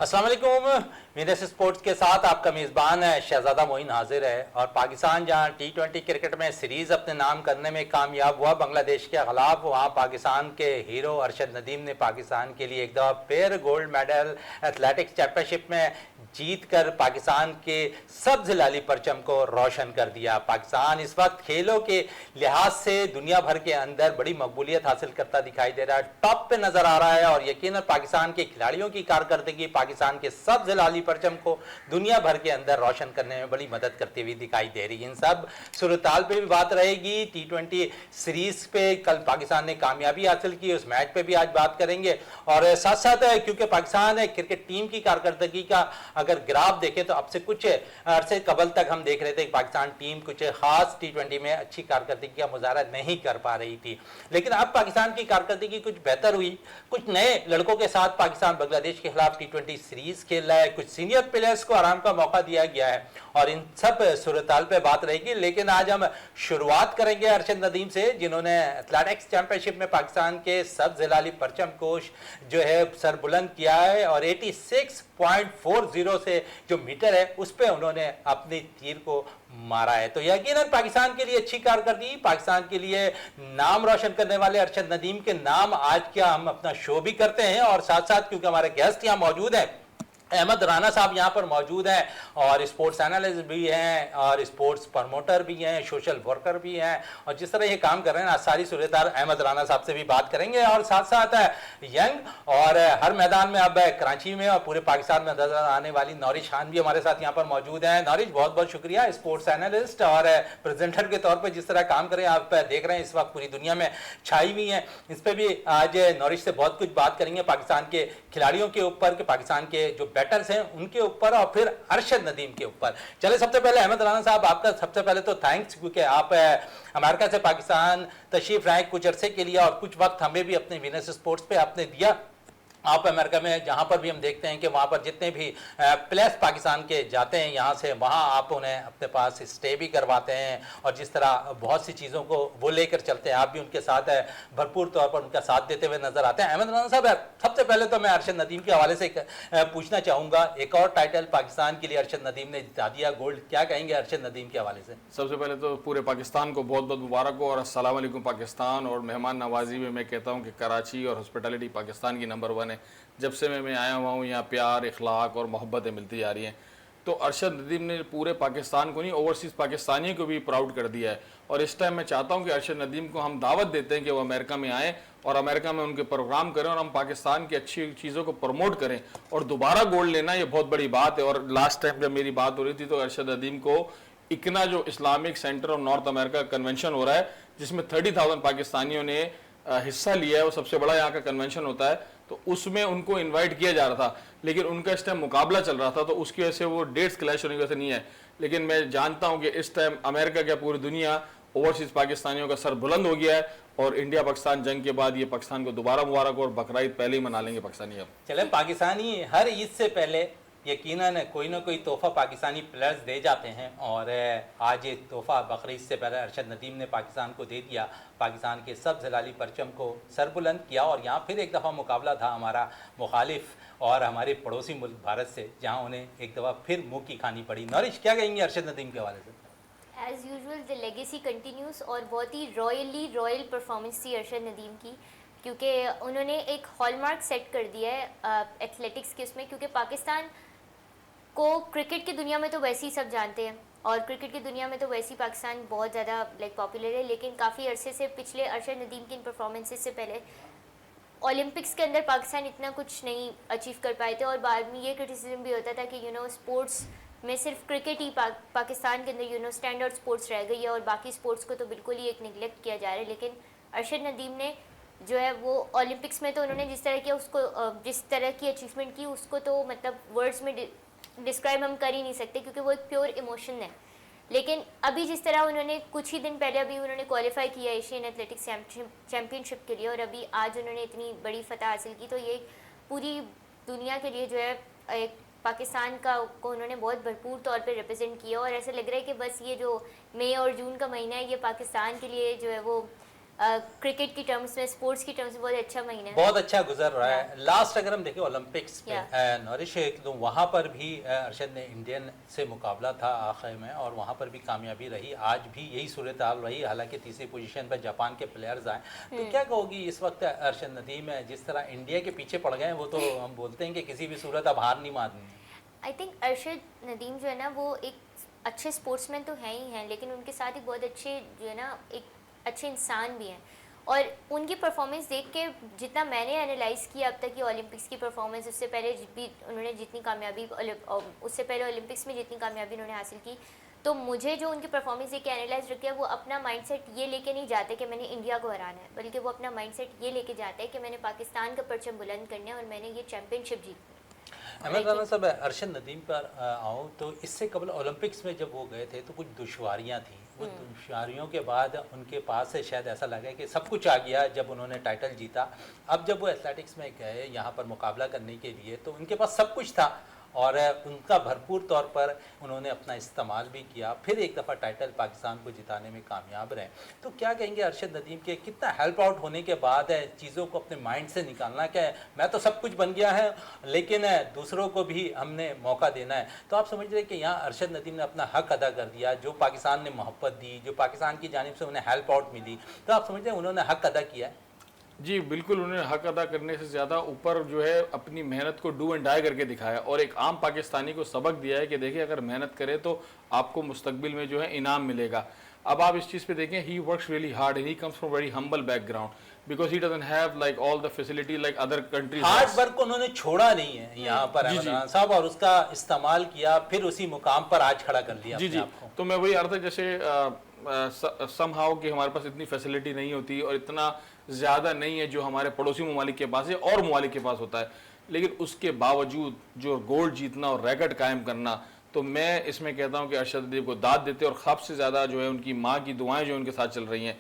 अस्सलाम वालेकुम। Winners sports के साथ आपका मेज़बान है शहजादा मोइन हाजिर है। और पाकिस्तान जहां T20 क्रिकेट में सीरीज़ अपने नाम करने में कामयाब हुआ बांग्लादेश के खिलाफ, वहां पाकिस्तान के हीरो अरशद नदीम ने पाकिस्तान के लिए एक दफ़ा फिर गोल्ड मेडल एथलेटिक्स चैंपियनशिप में जीत कर पाकिस्तान के सब्ज लाली परचम को रोशन कर दिया। पाकिस्तान इस वक्त खेलों के लिहाज से दुनिया भर के अंदर बड़ी मकबूलियत हासिल करता दिखाई दे रहा है, टॉप पे नजर आ रहा है। और यकीनन पाकिस्तान के खिलाड़ियों की कारकर्दगी पाकिस्तान के सब्ज लाली परचम को दुनिया भर के अंदर रोशन करने में बड़ी मदद करती हुई दिखाई दे रही है। इन सब सूरताल पे भी बात रहेगी। T20 सीरीज पे कल पाकिस्तान ने कामयाबी हासिल की, उस मैच पे भी आज बात करेंगे। और साथ साथ क्योंकि पाकिस्तान क्रिकेट टीम की कारकर्दगी का अगर ग्राफ देखें तो अब से कुछ अरसे कबल तक हम देख रहे थे कि पाकिस्तान टीम कुछ खास T20 में अच्छी कारकर्दगी का मुजाहरा नहीं कर पा रही थी, लेकिन अब पाकिस्तान की कारकर्दगी कुछ बेहतर हुई। कुछ नए लड़कों के साथ पाकिस्तान बांग्लादेश के खिलाफ T20 सीरीज खेल रहा है, कुछ सीनियर प्लेयर्स को आराम का मौका दिया गया है और इन सब सूरताल पे बात रहेगी। लेकिन आज हम शुरुआत करेंगे अरशद नदीम से, जिन्होंने एथलेटिक्स चैंपियनशिप में पाकिस्तान के सब्ज लाली परचम को जो है सरबुलंद किया है और 86.40 से जो मीटर है उस पर उन्होंने अपनी तीर को मारा है। तो यकीनन पाकिस्तान के लिए अच्छी कारकर्दगी, पाकिस्तान के लिए नाम रोशन करने वाले अरशद नदीम के नाम आज क्या हम अपना शो भी करते हैं। और साथ साथ क्योंकि हमारे गेस्ट यहाँ मौजूद हैं, अहमद राना साहब यहाँ पर मौजूद हैं और स्पोर्ट्स एनालिस्ट भी हैं और स्पोर्ट्स प्रमोटर भी हैं, सोशल वर्कर भी हैं, और जिस तरह ये काम कर रहे हैं आज सारी सूरदार अहमद राना साहब से भी बात करेंगे। और साथ साथ यंग और हर मैदान में अब कराची में और पूरे पाकिस्तान में नजर आने वाली नौरिश खान भी हमारे साथ यहाँ पर मौजूद हैं। नौरिश, बहुत बहुत शुक्रिया, स्पोर्ट्स एनालिस्ट और प्रेजेंटर के तौर पर जिस तरह काम करें आप देख रहे हैं इस वक्त पूरी दुनिया में छाई हुई हैं। इस पर भी आज नौरिश से बहुत कुछ बात करेंगे, पाकिस्तान के खिलाड़ियों के ऊपर, के पाकिस्तान के जो बैटर्स हैं उनके ऊपर और फिर अरशद नदीम के ऊपर। चले सबसे पहले अहमद राना साहब, आपका सबसे पहले तो थैंक्स, क्योंकि आप अमेरिका से पाकिस्तान तशरीफ लाए कुछ अरसे के लिए और कुछ वक्त हमें भी अपने विनर्स स्पोर्ट्स पे आपने दिया। आप अमेरिका में जहाँ पर भी हम देखते हैं कि वहाँ पर जितने भी प्लेयर्स पाकिस्तान के जाते हैं यहाँ से, वहाँ आप उन्हें अपने पास स्टे भी करवाते हैं और जिस तरह बहुत सी चीज़ों को वो लेकर चलते हैं, आप भी उनके साथ भरपूर तौर पर उनका साथ देते हुए नजर आते हैं। अहमद राना साहब, सबसे पहले तो मैं अरशद नदीम के हवाले से पूछना चाहूँगा, एक और टाइटल पाकिस्तान के लिए अरशद नदीम ने जिता दिया, गोल्ड, क्या कहेंगे अरशद नदीम के हवाले से? सबसे पहले तो पूरे पाकिस्तान को बहुत बहुत मुबारक हो और अस्सलाम वालेकुम पाकिस्तान। और मेहमान नवाजी में मैं कहता हूँ कि कराची और हॉस्पिटलिटी पाकिस्तान की नंबर 1 है। जब से मैं आया हुआ हूँ यहाँ प्यार, इखलाक और मोहब्बतें मिलती जा रही हैं। तो अरशद नदीम ने पूरे पाकिस्तान को नहीं, ओवरसीज़ पाकिस्तानियों को भी प्राउड कर दिया है। और इस टाइम मैं चाहता हूँ कि अरशद नदीम को हम दावत देते हैं कि वो अमेरिका में आएँ और अमेरिका में उनके प्रोग्राम करें और हम पाकिस्तान की अच्छी चीज़ों को प्रमोट करें। और दोबारा गोल्ड लेना ये बहुत बड़ी बात है। और लास्ट टाइम जब मेरी बात हो रही थी तो अरशद नदीम को इकना जो Islamic centre of north America convention हो रहा है, जिसमें 30,000 पाकिस्तानियों ने हिस्सा लिया है, वो सबसे बड़ा यहाँ का कन्वेंशन होता है, तो उसमें उनको इनवाइट किया जा रहा था, लेकिन उनका इस टाइम मुकाबला चल रहा था, तो उसकी वजह से वो डेट्स क्लैश होने की वजह से नहीं है। लेकिन मैं जानता हूँ कि इस टाइम अमेरिका क्या पूरी दुनिया ओवरसीज़ पाकिस्तानियों का सर बुलंद हो गया है और इंडिया पाकिस्तान जंग के बाद ये पाकिस्तान को दोबारा मुबारक और बकरीद पहले ही मना लेंगे पाकिस्तानी। अब चले, पाकिस्तानी हर ईद से पहले यकीनन कोई ना कोई तोहफा पाकिस्तानी प्लेयर्स दे जाते हैं और आज ये तोहफा बकरीद से पहले अरशद नदीम ने पाकिस्तान को दे दिया, पाकिस्तान के सब्ज लाली परचम को सरबुलंद किया। और यहाँ फिर एक दफ़ा मुकाबला था हमारा मुखालिफ और हमारे पड़ोसी मुल्क भारत से, जहाँ उन्हें एक दफ़ा फिर मुँह की खानी पड़ी। नौरिश, क्या कहेंगे अरशद नदीम के हवाले से? As usual the legacy continuous और बहुत ही रॉयल परफॉर्मेंस थी अरशद नदीम की, क्योंकि उन्होंने एक हॉलमार्क सेट कर दिया है एथलेटिक्स के उसमें। क्योंकि पाकिस्तान को क्रिकेट की दुनिया में तो वैसे ही सब जानते हैं और क्रिकेट की दुनिया में तो वैसे ही पाकिस्तान बहुत ज़्यादा पॉपुलर है, लेकिन काफ़ी अरसे से पिछले अरशद नदीम की इन परफॉर्मेंसेस से पहले ओलंपिक्स के अंदर पाकिस्तान इतना कुछ नहीं अचीव कर पाए थे। और बाद में ये क्रिटिसिज्म भी होता था कि स्पोर्ट्स में सिर्फ क्रिकेट ही पाकिस्तान के अंदर स्टैंडर्ड स्पोर्ट्स रह गई है और बाकी स्पोर्ट्स को तो बिल्कुल ही एक निगलेक्ट किया जा रहा है। लेकिन अरशद नदीम ने जो है वो ओलंपिक्स में तो उन्होंने जिस तरह किया, उसको जिस तरह की अचीवमेंट की, उसको तो मतलब वर्ड्स में डिस्क्राइब हम कर ही नहीं सकते, क्योंकि वो एक प्योर इमोशन है। लेकिन अभी जिस तरह उन्होंने कुछ ही दिन पहले अभी उन्होंने क्वालिफाई किया एशियन एथलेटिक्स चैम्पियनशिप के लिए और अभी आज उन्होंने इतनी बड़ी फतह हासिल की, तो ये पूरी दुनिया के लिए जो है एक पाकिस्तान को उन्होंने बहुत भरपूर तौर पे रिप्रेजेंट किया। और ऐसा लग रहा है कि बस ये जो मई और जून का महीना है, ये पाकिस्तान के लिए जो है वो क्रिकेट की टर्म्स में, स्पोर्ट्स की टर्म्स में बहुत अच्छा महीना है। बहुत अच्छा गुजर रहा है। लास्ट अगर हम देखें ओलंपिक्स पे Yeah. नॉरिश तो वहाँ पर भी अरशद ने इंडियन से मुकाबला था आखिर में, और वहाँ पर भी कामयाबी रही। आज भी यही सूरत हाल रही, हालांकि तीसरी पोजीशन पर जापान के प्लेयर्स आए। तो क्या कहोगी इस वक्त अरशद नदीम जिस तरह इंडिया के पीछे पड़ गए हैं, वो तो हम बोलते हैं कि किसी भी सूरत अब हार नहीं माननी। आई थिंक अरशद नदीम जो है ना वो एक अच्छे स्पोर्ट्समैन तो हैं ही हैं, लेकिन उनके साथ ही बहुत अच्छे जो है ना एक अच्छे इंसान भी हैं। और उनकी परफॉर्मेंस देख के जितना मैंने एनालाइज़ किया अब तक की ओलंपिक्स की परफॉर्मेंस, उससे पहले भी उन्होंने जितनी कामयाबी उससे पहले ओलंपिक्स में जितनी कामयाबी उन्होंने हासिल की, तो मुझे जो उनकी परफॉर्मेंस देख के एनालाइज रखा है, वो अपना माइंडसेट ये लेके नहीं जाते कि मैंने इंडिया को हराना है, बल्कि वो अपना माइंडसेट ये लेके जाते हैं कि मैंने पाकिस्तान का परचम बुलंद करना है और मैंने ये चैम्पियनशिप जीतनी है। अहमद राना साहब, अरशद नदीम पर आऊँ तो इससे कबल ओलंपिक्स में जब वो गए थे तो कुछ दुश्वारियाँ थी। वो दुश्वारियों के बाद उनके पास से शायद ऐसा लगा कि सब कुछ आ गया जब उन्होंने टाइटल जीता। अब जब वो एथलेटिक्स में गए यहाँ पर मुकाबला करने के लिए, तो उनके पास सब कुछ था और उनका भरपूर तौर पर उन्होंने अपना इस्तेमाल भी किया। फिर एक दफ़ा टाइटल पाकिस्तान को जिताने में कामयाब रहे। तो क्या कहेंगे अरशद नदीम के कितना हेल्प आउट होने के बाद है चीज़ों को अपने माइंड से निकालना, क्या है मैं तो सब कुछ बन गया है लेकिन दूसरों को भी हमने मौका देना है। तो आप समझ रहे हैं कि यहाँ अरशद नदीम ने अपना हक अदा कर दिया, जो पाकिस्तान ने मोहब्बत दी, जो पाकिस्तान की जानिब से उन्हें हेल्प आउट मिली, तो आप समझ रहे हैं उन्होंने हक अदा किया है। जी बिल्कुल, उन्होंने हक अदा करने से ज़्यादा ऊपर जो है अपनी मेहनत को डू एंड डाई करके दिखाया और एक आम पाकिस्तानी को सबक दिया है कि देखिए अगर मेहनत करें तो आपको मुस्तकबिल में जो है इनाम मिलेगा। अब आप इस चीज़ पे देखें, he works really hard and he comes from very humble background because he doesn't have like all the facility like other countries. Hard work उन्होंने छोड़ा नहीं है यहाँ पर अहमद राना साहब, और उसका इस्तेमाल किया, फिर उसी मुकाम पर आज खड़ा कर लिया जी अपने जी। आप को। तो मैं वही आ रहा था, जैसे समहाउ कि हमारे पास इतनी फैसिलिटी नहीं होती और इतना ज़्यादा नहीं है जो हमारे पड़ोसी ममालिक के पास है और ममालिक के पास होता है, लेकिन उसके बावजूद जो गोल्ड जीतना और रैकेट कायम करना, तो मैं इसमें कहता हूँ कि अरशद नदीम को दाद देते और ख़ास से ज़्यादा जो है उनकी माँ की दुआएं जो उनके साथ चल रही हैं।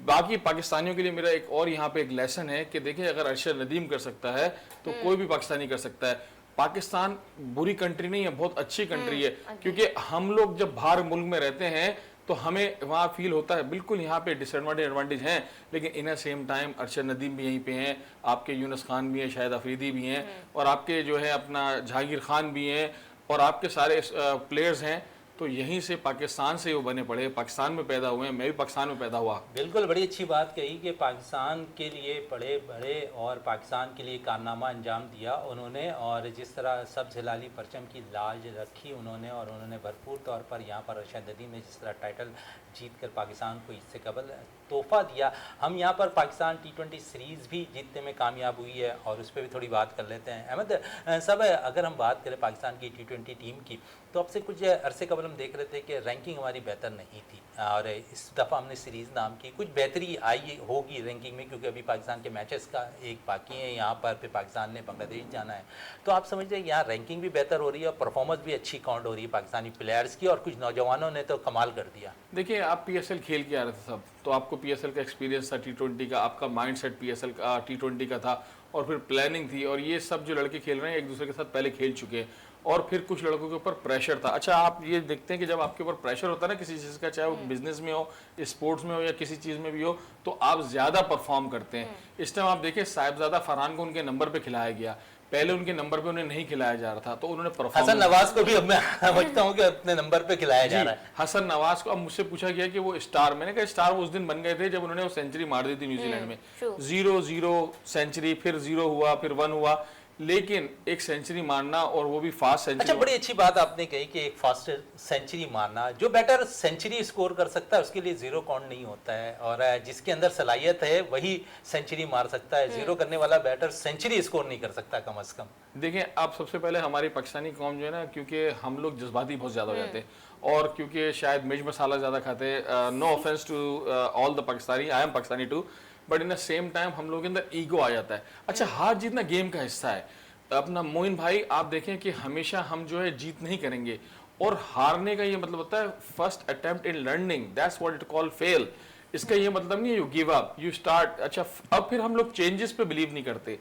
बाकी पाकिस्तानियों के लिए मेरा एक और यहाँ पे एक लेसन है कि देखिए अगर अरशद नदीम कर सकता है तो कोई भी पाकिस्तानी कर सकता है। पाकिस्तान बुरी कंट्री नहीं है, बहुत अच्छी कंट्री है, क्योंकि हम लोग जब बाहर मुल्क में रहते हैं तो हमें वहाँ फील होता है बिल्कुल यहाँ पे डिसएडवांटेज एडवांटेज हैं, लेकिन in same time Arshad Nadeem भी यहीं पे हैं, आपके यूनुस खान भी हैं, शाहिद अफरीदी भी हैं, और आपके जो है अपना जहांगीर खान भी हैं, और आपके सारे प्लेयर्स हैं। तो यहीं से पाकिस्तान से वो बने पड़े, पाकिस्तान में पैदा हुए हैं, मैं भी पाकिस्तान में पैदा हुआ। बिल्कुल, बड़ी अच्छी बात कही कि पाकिस्तान के लिए पढ़े बढ़े और पाकिस्तान के लिए कारनामा अंजाम दिया उन्होंने, और जिस तरह सब्ज़ हिलाली परचम की लाज रखी उन्होंने, और उन्होंने भरपूर तौर पर यहाँ पर अरशद नदीम ने जिस तरह टाइटल जीत कर पाकिस्तान को इससे कबल तोहफा दिया। हम यहाँ पर पाकिस्तान T20 सीरीज़ भी जीतने में कामयाब हुई है और उस पर भी थोड़ी बात कर लेते हैं। अहमद साहब, अगर हम बात करें पाकिस्तान की T20 टीम की, तो अब से कुछ अरसे कबल हम देख रहे थे कि रैंकिंग हमारी बेहतर नहीं थी, और इस दफ़ा हमने सीरीज़ नाम की कुछ बेहतरी आई होगी रैंकिंग में, क्योंकि अभी पाकिस्तान के मैचेस का एक बाकी है यहाँ पर, फिर पाकिस्तान ने बांग्लादेश जाना है। तो आप समझ रहे हैं यहाँ रैंकिंग भी बेहतर हो रही है और परफॉर्मेंस भी अच्छी काउंट हो रही है पाकिस्तानी प्लेयर्स की, और कुछ नौजवानों ने तो कमाल कर दिया। देखिए आप PSL खेल के आ रहे थे सब, तो आपको PSL का एक्सपीरियंस था, T20 का आपका माइंडसेट PSL का T20 का था, और फिर प्लानिंग थी, और ये सब जो लड़के खेल रहे हैं एक दूसरे के साथ पहले खेल चुके हैं, और फिर कुछ लड़कों के ऊपर प्रेशर था। अच्छा, आप ये देखते हैं कि जब आपके ऊपर प्रेशर होता है ना किसी चीज़ का, चाहे वो बिजनेस में हो, स्पोर्ट्स में हो, या किसी चीज़ में भी हो, तो आप ज़्यादा परफॉर्म करते हैं। इस टाइम आप देखिए साहिबजादा फरहान को उनके नंबर पे खिलाया गया, पहले उनके नंबर पे उन्हें नहीं खिलाया जा रहा था, तो उन्होंने हसन नवाज को भी अब मैं समझता हूँ कि अपने नंबर पे खिलाया जा रहा है। हसन नवाज को अब मुझसे पूछा गया कि वो स्टार, मैंने कहा स्टार वो उस दिन बन गए थे जब उन्होंने वो सेंचुरी मार दी थी न्यूजीलैंड में, 0-0 सेंचुरी, फिर 0 हुआ, फिर 1 हुआ, लेकिन एक सेंचुरी मारना और वो भी फास्ट सेंचुरी। अच्छा, बड़ी अच्छी बात आपने कही कि एक फास्ट सेंचुरी मारना, जो बैटर सेंचुरी स्कोर कर सकता है उसके लिए जीरो काउंट नहीं होता है, और जिसके अंदर सलाहियत है वही सेंचुरी मार सकता है। जीरो करने वाला बैटर सेंचुरी स्कोर नहीं कर सकता कम से कम। देखिए आप सबसे पहले हमारी पाकिस्तानी कौम जो है ना, क्योंकि हम लोग जज्बाती बहुत ज़्यादा हो जाते हैं, और क्योंकि शायद मिर्च मसाला ज़्यादा खाते हैं, no offence to all the Pakistani, I am Pakistani too, but in the same time हम लोग के अंदर ईगो आ जाता है। अच्छा, हार जीतना गेम का हिस्सा है। अपना मोइन भाई आप देखें कि हमेशा हम जो है जीत नहीं करेंगे, और हारने का ये मतलब होता है first attempt in learning, that's what it call fail. इसका ये मतलब नहीं है you give up, you start. अच्छा, अब फिर हम लोग चेंजेस पे बिलीव नहीं करते।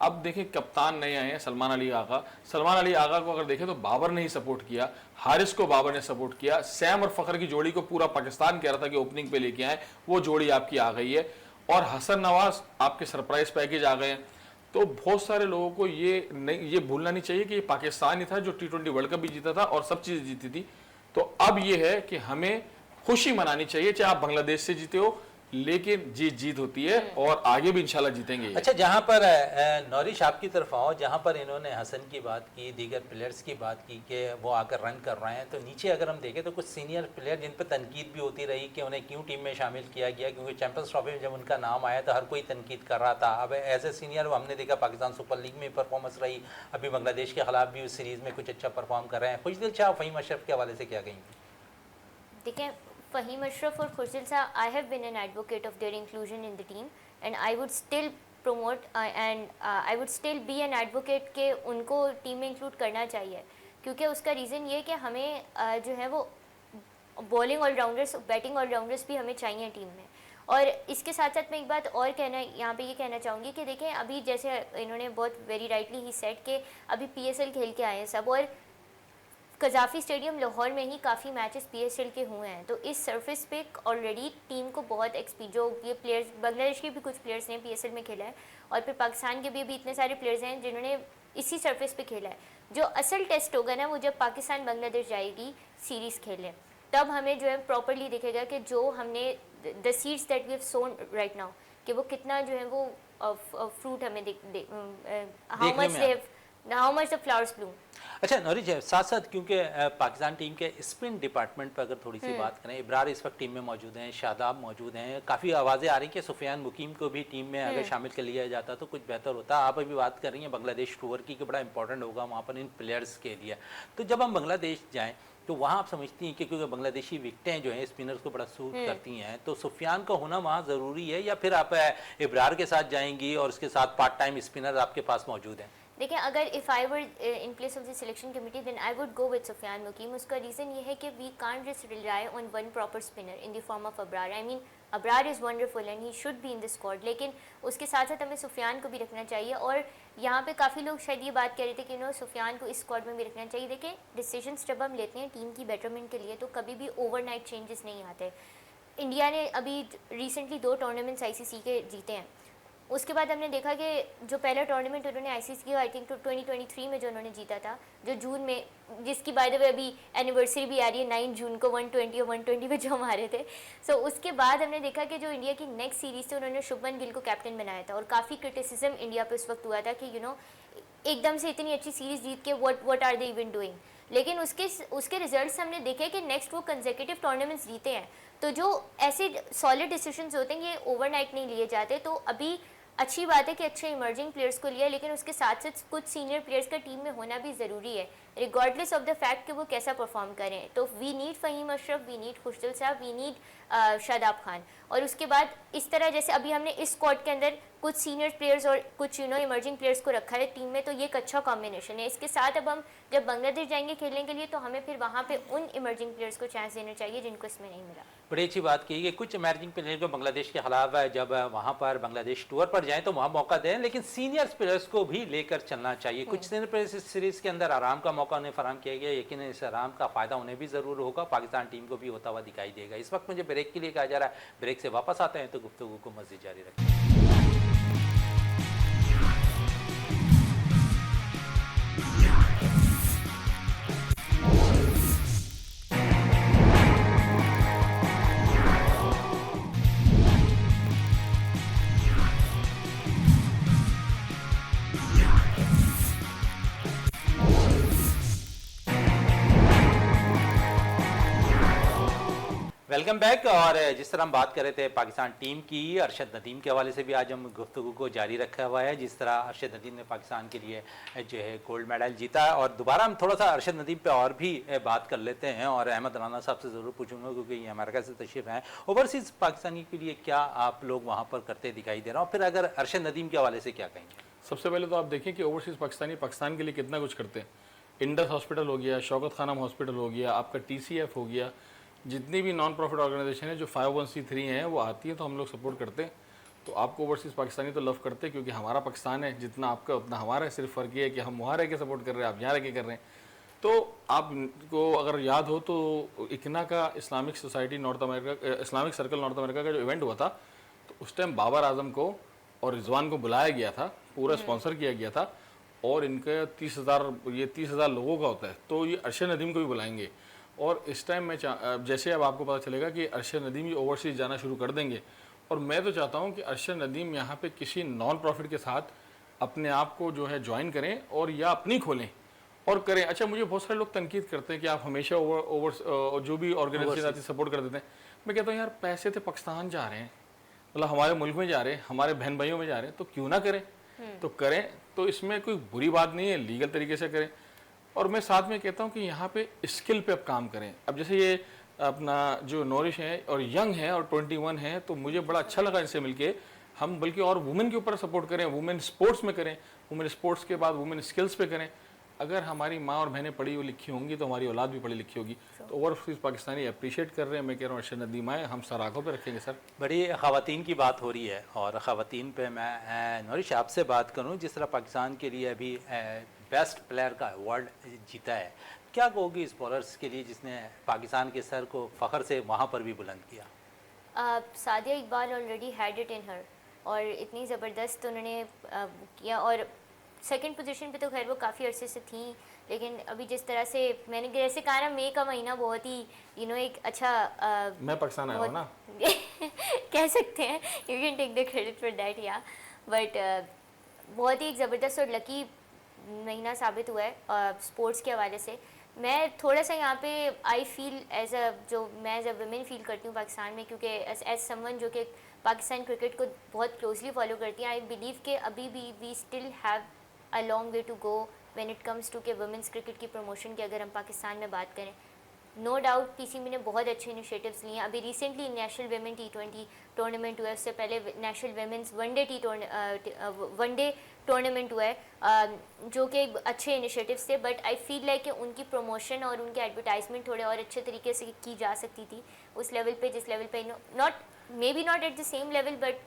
अब देखें कप्तान नए आए हैं सलमान अली आगा, सलमान अली आगा को अगर देखें तो बाबर ने ही सपोर्ट किया, हारिस को बाबर ने सपोर्ट किया, सैम और फखर की जोड़ी को पूरा पाकिस्तान कह रहा था कि ओपनिंग पे लेके आए, वो जोड़ी आपकी आ गई है। और हसन नवाज आपके सरप्राइज पैकेज आ गए हैं। तो बहुत सारे लोगों को ये भूलना नहीं चाहिए कि ये पाकिस्तान ही था जो T20 वर्ल्ड कप भी जीता था और सब चीज़ें जीती थी। तो अब ये है कि हमें खुशी मनानी चाहिए, चाहे आप बांग्लादेश से जीते हो, लेकिन जीत होती है और आगे भी इंशाल्लाह जीतेंगे। अच्छा, जहाँ पर नौरिश आपकी तरफ आओ, जहाँ पर इन्होंने हसन की बात की, दीगर प्लेयर्स की बात की कि वो आकर रन कर रहे हैं, तो नीचे अगर हम देखें तो कुछ सीनियर प्लेयर जिन पर तनकीद भी होती रही कि उन्हें क्यों टीम में शामिल किया गया, क्योंकि चैंपियंस ट्रॉफी में जब उनका नाम आया तो हर कोई तनकीद कर रहा था। अब एज ए सीनियर हमने देखा पाकिस्तान सुपर लीग में परफॉर्मेंस रही, अभी बांग्लादेश के खिलाफ भी उस सीरीज़ में कुछ अच्छा परफॉर्म कर रहे हैं। खुशदिल शाह, फ़हीम अशरफ के हवाले से क्या कहेंगे? देखें, फ़हीम अशरफ और Khushdil Shah, I have been an advocate of their inclusion in the team and I would still promote and I would still be an advocate के उनको टीम में इंक्लूड करना चाहिए, क्योंकि उसका रीज़न ये कि हमें जो है वो बॉलिंग ऑलराउंडर्स, बैटिंग ऑलराउंडर्स भी हमें चाहिए टीम में। और इसके साथ साथ मैं एक बात और यहाँ पे ये कहना चाहूँगी कि देखें, अभी जैसे इन्होंने बहुत वेरी राइटली ही सेट कि अभी PSL खेल के आए हैं सब, और कजाफी स्टेडियम लाहौर में ही काफ़ी मैचेस PSL के हुए हैं। तो इस सरफेस पे ऑलरेडी टीम को बहुत जो ये प्लेयर्स, बांग्लादेश के भी कुछ प्लेयर्स ने PSL में खेला है और फिर पाकिस्तान के भी अभी इतने सारे प्लेयर्स हैं जिन्होंने इसी सरफेस पे खेला है। जो असल टेस्ट होगा ना, वो जब पाकिस्तान बांग्लादेश जाएगी सीरीज़ खेलने, तब हमें जो है प्रॉपरली दिखेगा कि जो हमने the seeds that we have sown right now, कि वो कितना जो है वो फ्रूट हमें how much the flowers bloom. अच्छा नौरिश, साथ साथ क्योंकि पाकिस्तान टीम के स्पिन डिपार्टमेंट पर अगर थोड़ी सी बात करें, इब्रार इस वक्त टीम में मौजूद हैं, शादाब मौजूद हैं, काफ़ी आवाज़ें आ रही कि सुफियान मुकीम को भी टीम में अगर शामिल कर लिया जाता तो कुछ बेहतर होता। आप अभी बात कर रही हैं बांग्लादेश टूर की कि बड़ा इंपॉर्टेंट होगा वहाँ पर इन प्लेयर्स के लिए। तो जब हम बांग्लादेश जाएँ तो वहाँ आप समझती हैं कि क्योंकि बांग्लादेशी विकटें जो हैं स्पिनर्स को बड़ा सूट करती हैं, तो सुफियान का होना वहाँ ज़रूरी है, या फिर आप इब्रार के साथ जाएंगी और उसके साथ पार्ट टाइम स्पिनर आपके पास मौजूद हैं? देखिए, अगर if I were in place of the selection committee then I would go with Sufiyan Muqeem. उसका रीज़न ये है कि we can't just rely on one proper spinner in the form of Abrar. I mean Abrar is wonderful and he should be in the squad, लेकिन उसके साथ साथ हमें सुफियान को भी रखना चाहिए। और यहाँ पे काफ़ी लोग शायद ये बात कह रहे थे कि सुफियान को इस स्क्वाड में भी रखना चाहिए। देखिए, डिसीजंस जब हम लेते हैं टीम की बेटरमेंट के लिए तो कभी भी ओवरनाइट चेंजेस नहीं आते। इंडिया ने अभी रिसेंटली 2 टूर्नामेंट्स ICC के जीते हैं। उसके बाद हमने देखा कि जो पहला टूर्नामेंट उन्होंने ICC की आई थिंक 2023 में जो उन्होंने जीता था, जो जून में, जिसकी बाय द वे अभी एनिवर्सरी भी आ रही है 9 जून को, 120 और 120 पे जो हमारे थे। सो उसके बाद हमने देखा कि जो इंडिया की नेक्स्ट सीरीज़ थी उन्होंने शुभमन गिल को कैप्टन बनाया था और काफ़ी क्रिटिसिज्म इंडिया पे उस वक्त हुआ था कि एकदम से इतनी अच्छी सीरीज़ जीत के what are they even doing. लेकिन उसके रिजल्ट्स हमने देखे कि नेक्स्ट वो कंसेक्यूटिव टूर्नामेंट्स जीते हैं। तो जो ऐसे सॉलिड डिसीजंस होते हैं ये ओवरनाइट नहीं लिए जाते। तो अभी अच्छी बात है कि अच्छे इमर्जिंग प्लेयर्स को लिया, लेकिन उसके साथ साथ कुछ सीनियर प्लेयर्स का टीम में होना भी ज़रूरी है, रिगार्डलेस ऑफ द फैक्ट कि वो कैसा परफॉर्म करें। तो we need Faheem Ashraf, we need Khushdil Shah, we need Shadab Khan. और उसके बाद इस तरह जैसे अभी हमने इस स्क्वाड के अंदर कुछ सीनियर प्लेयर्स और कुछ इमर्जिंग प्लेयर्स को रखा है टीम में, तो ये एक अच्छा कॉम्बिनेशन है। इसके साथ अब हम जब बांग्लादेश जाएंगे खेलने के लिए तो हमें फिर वहाँ पे उन इमर्जिंग प्लेयर्स को चांस देना चाहिए जिनको इसमें नहीं मिला। बड़ी अच्छी बात की कि कुछ इमर्जिंग प्लेयर को बांग्लादेश के खिलाफ जब वहाँ पर बांग्लादेश टूर पर जाएं तो वहाँ मौका दें, लेकिन सीनियर प्लेयर्स को भी लेकर चलना चाहिए। कुछ सीनियर प्लेयर्स इस सीरीज़ के अंदर आराम का मौका उन्हें फराहम किया गया, लेकिन इस आराम का फ़ायदा उन्हें भी ज़रूर होगा, पाकिस्तान टीम को भी होता हुआ दिखाई देगा। इस वक्त मुझे ब्रेक के लिए कहा जा रहा है, ब्रेक से वापस आते हैं तो गुफ्तगू को मज़ीद जारी रखें। Welcome back. और जिस तरह हम बात कर रहे थे पाकिस्तान टीम की, अरशद नदीम के हवाले से भी आज हम गुफ्तगू को जारी रखा हुआ है। जिस तरह अरशद नदीम ने पाकिस्तान के लिए जो है गोल्ड मेडल जीता, और दोबारा हम थोड़ा सा अरशद नदीम पे और भी बात कर लेते हैं, और अहमद राना साहब से ज़रूर पूछूंगा क्योंकि ये अमेरिका से तशरीफ़ हैं। ओवरसीज़ पाकिस्तानी के लिए क्या आप लोग वहाँ पर करते दिखाई दे रहा हूँ, फिर अगर अरशद नदीम के हवाले से क्या कहेंगे? सबसे पहले तो आप देखें कि ओवरसीज़ पाकिस्तानी पाकिस्तान के लिए कितना कुछ करते हैं। इंडस हॉस्पिटल हो गया, शौकत खानम हॉस्पिटल हो गया, आपका TCF हो गया, जितनी भी नॉन प्रॉफिट ऑर्गेनाइजेशन है जो 501c3 हैं वो आती हैं तो हम लोग सपोर्ट करते हैं। तो आपको ओवरसीज़ पाकिस्तानी तो लव करते हैं क्योंकि हमारा पाकिस्तान है, जितना आपका उतना हमारा है। सिर्फ फ़र्क ये है कि हम वहाँ रह के सपोर्ट कर रहे हैं, आप यहाँ रह के कर रहे हैं। तो आपको अगर याद हो तो इकना का Islamic society north America, Islamic circle north America का जो इवेंट हुआ था, तो उस टाइम बाबर आजम को और रिजवान को बुलाया गया था, पूरा स्पॉन्सर किया गया था, और इनका 30,000 लोगों का होता है, तो ये अरशद नदीम को भी बुलाएंगे। और इस टाइम मैं जैसे अब आपको पता चलेगा कि अरशद नदीम ये ओवरसीज़ जाना शुरू कर देंगे, और मैं तो चाहता हूँ कि अरशद नदीम यहाँ पे किसी नॉन प्रॉफिट के साथ अपने आप को जो है ज्वाइन करें और या अपनी खोलें और करें। अच्छा, मुझे बहुत सारे लोग तनकीद करते हैं कि आप हमेशा जो भी ऑर्गेनाइजेशन आती सपोर्ट कर देते हैं। मैं कहता हूँ यार, पैसे तो पाकिस्तान जा रहे हैं, मतलब हमारे मुल्क में जा रहे हैं, हमारे बहन भाइयों में जा रहे हैं, तो क्यों ना करें। तो करें, तो इसमें कोई बुरी बात नहीं है, लीगल तरीके से करें। और मैं साथ में कहता हूँ कि यहाँ पे स्किल पे अब काम करें। अब जैसे ये अपना जो नौरिश है और यंग है और 21 है, तो मुझे बड़ा अच्छा लगा इनसे मिलके। हम बल्कि और वुमेन के ऊपर सपोर्ट करें, वुमेन स्पोर्ट्स में करें, वुमेन स्पोर्ट्स के बाद वुमेन स्किल्स पे करें। अगर हमारी माँ और बहनें पढ़ी हुई लिखी होंगी तो हमारी औलाद भी पढ़ी लिखी होगी। तो ओवरसीज़ पाकिस्तानी अप्रिशिएट कर रहे हैं। मैं कह रहा हूँ अरशद नदीम आए, हम सर आंखों पे रखेंगे सर। बड़ी ख़वातीन की बात हो रही है, और ख़वातीन पे मैं नौरिश आपसे बात करूं। जिस तरह पाकिस्तान के लिए अभी बेस्ट प्लेयर का अवार्ड जीता है, क्या कहोगी इस बॉलर्स के लिए जिसने पाकिस्तान के सर को फ़ख्र से वहाँ पर भी बुलंद किया? Sadia Iqbal already had it in her, और इतनी ज़बरदस्त उन्होंने किया। और सेकंड पोजीशन पे तो खैर वो काफ़ी अरसे से थी, लेकिन अभी जिस तरह से मैंने जैसे कहा ना, मई का महीना बहुत ही एक अच्छा मैं पाकिस्तान आया हूँ ना कह सकते हैं, you can take the credit for that yeah, but बहुत ही एक ज़बरदस्त और लकी महीना साबित हुआ है स्पोर्ट्स के हवाले से। मैं थोड़ा सा यहाँ पे आई फील मैं एज अ वुमेन फील करती हूँ पाकिस्तान में, क्योंकि एज समवन जो कि पाकिस्तान क्रिकेट को बहुत क्लोजली फॉलो करती हैं, आई बिलीव कि अभी भी we still have a long way to go when it comes to के वुमेंस क्रिकेट की प्रमोशन की। अगर हम पाकिस्तान में बात करें, नो डाउट पीसीबी ने बहुत अच्छे इनिशिएटिव्स लिए हैं। अभी recently national women T20 tournament हुआ है, उससे पहले नेशनल वुमेंस वनडे टूर्नामेंट हुआ है, जो कि अच्छे इनिशिएटिव्स थे। बट आई फील लाइक कि उनकी प्रमोशन और उनके एडवर्टाइजमेंट थोड़े और अच्छे तरीके से की जा सकती थी उस लेवल पे, जिस लेवल पे may be not at the same level, but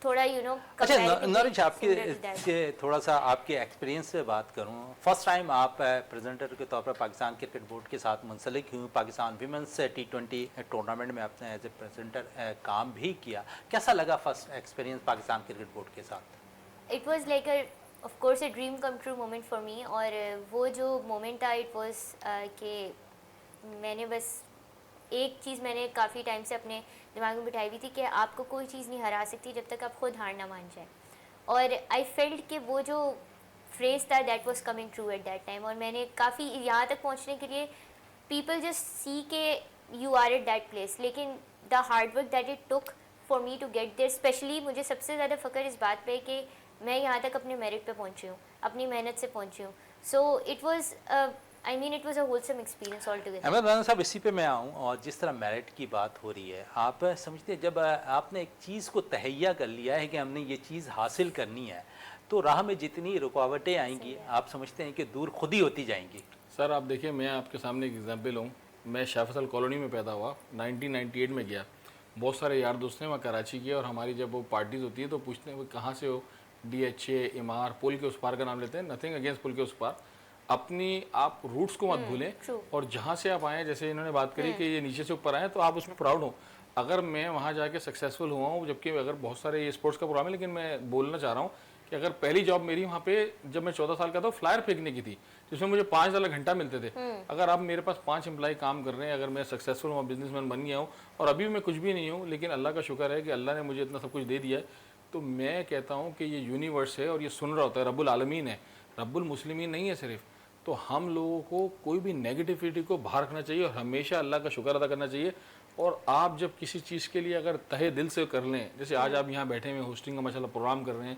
थोड़ा अच्छा नौरिश, आपके थोड़ा सा आपके एक्सपीरियंस से बात करूं। फर्स्ट टाइम आप प्रेजेंटर के तौर पर पाकिस्तान क्रिकेट बोर्ड के साथ मुंसलिक हुई, पाकिस्तान विमेंस T20 टूर्नामेंट में आपने एज ए प्रेजेंटर काम भी किया। कैसा लगा first experience Pakistan cricket board के साथ? It was like of course a dream come true moment for me. और वो जो मोमेंट था, इट वॉज कि मैंने बस एक चीज़ मैंने काफ़ी टाइम से अपने दिमाग में बिठाई हुई थी कि आपको कोई चीज़ नहीं हरा सकती जब तक आप खुद हार ना मान जाए। और आई फेल्ट कि वो जो फ्रेज़ था that was coming true at that time. और मैंने काफ़ी यहाँ तक पहुँचने के लिए पीपल जस्ट सी के you are at that place, लेकिन the hard work that it took for me to get there, specially मुझे सबसे ज़्यादा फ़ख्र इस बात पे कि मैं यहाँ तक अपने मेरिट पे पहुँची हूँ, अपनी मेहनत से पहुँची हूँ। So it was it was a wholesome experience altogether. Ahmad Rana साहब, इसी पे मैं आऊँ, और जिस तरह मेरिट की बात हो रही है, आप समझते हैं जब आपने एक चीज़ को तहैया कर लिया है कि हमने ये चीज़ हासिल करनी है, तो राह में जितनी रुकावटें आएंगी आप समझते हैं कि दूर खुद ही होती जाएंगी? सर आप देखिए, मैं आपके सामने एक एग्जांपल हूँ। मैं शाह फैसल कॉलोनी में पैदा हुआ, 1998 में गया। बहुत सारे यार दोस्त हैं वहाँ कराची के, और हमारी जब वो पार्टीज़ होती है तो पूछते हैं वो कहाँ से हो, DHA, इमार, पुल के उस पार का नाम लेते हैं। नथिंग अगेंस्ट पुल के उस पार, अपनी आप रूट्स को मत भूलें, और जहाँ से आप आए, जैसे इन्होंने बात करी कि ये नीचे से ऊपर आए, तो आप उसमें प्राउड हो। अगर मैं वहाँ जाके सक्सेसफुल हुआ हूँ, जबकि अगर बहुत सारे ये स्पोर्ट्स का प्रोग्राम है, लेकिन मैं बोलना चाह रहा हूँ कि अगर पहली जॉब मेरी वहाँ पे जब मैं 14 साल का था, फ्लायर फेंकने की थी, जिसमें मुझे $5 घंटा मिलते थे। अगर आप मेरे पास 5 एम्प्लॉय काम कर रहे हैं, अगर मैं सक्सेसफुल हुआ, बिजनेसमैन बन गया हूँ, और अभी मैं कुछ भी नहीं हूँ, लेकिन अल्लाह का शुक्र है कि अल्लाह ने मुझे इतना सब कुछ दे दिया है, तो मैं कहता हूँ कि ये यूनिवर्स है और ये सुन रहा होता है, रब्बुल आलमीन है, रब्बुल मुस्लिमीन नहीं है सिर्फ। तो हम लोगों को कोई भी नेगेटिविटी को बाहर रखना चाहिए और हमेशा अल्लाह का शुक्र अदा करना चाहिए। और आप जब किसी चीज़ के लिए अगर तहे दिल से कर लें, जैसे आज आप यहाँ बैठे हुए होस्टिंग का माशाल्लाह प्रोग्राम कर रहे हैं,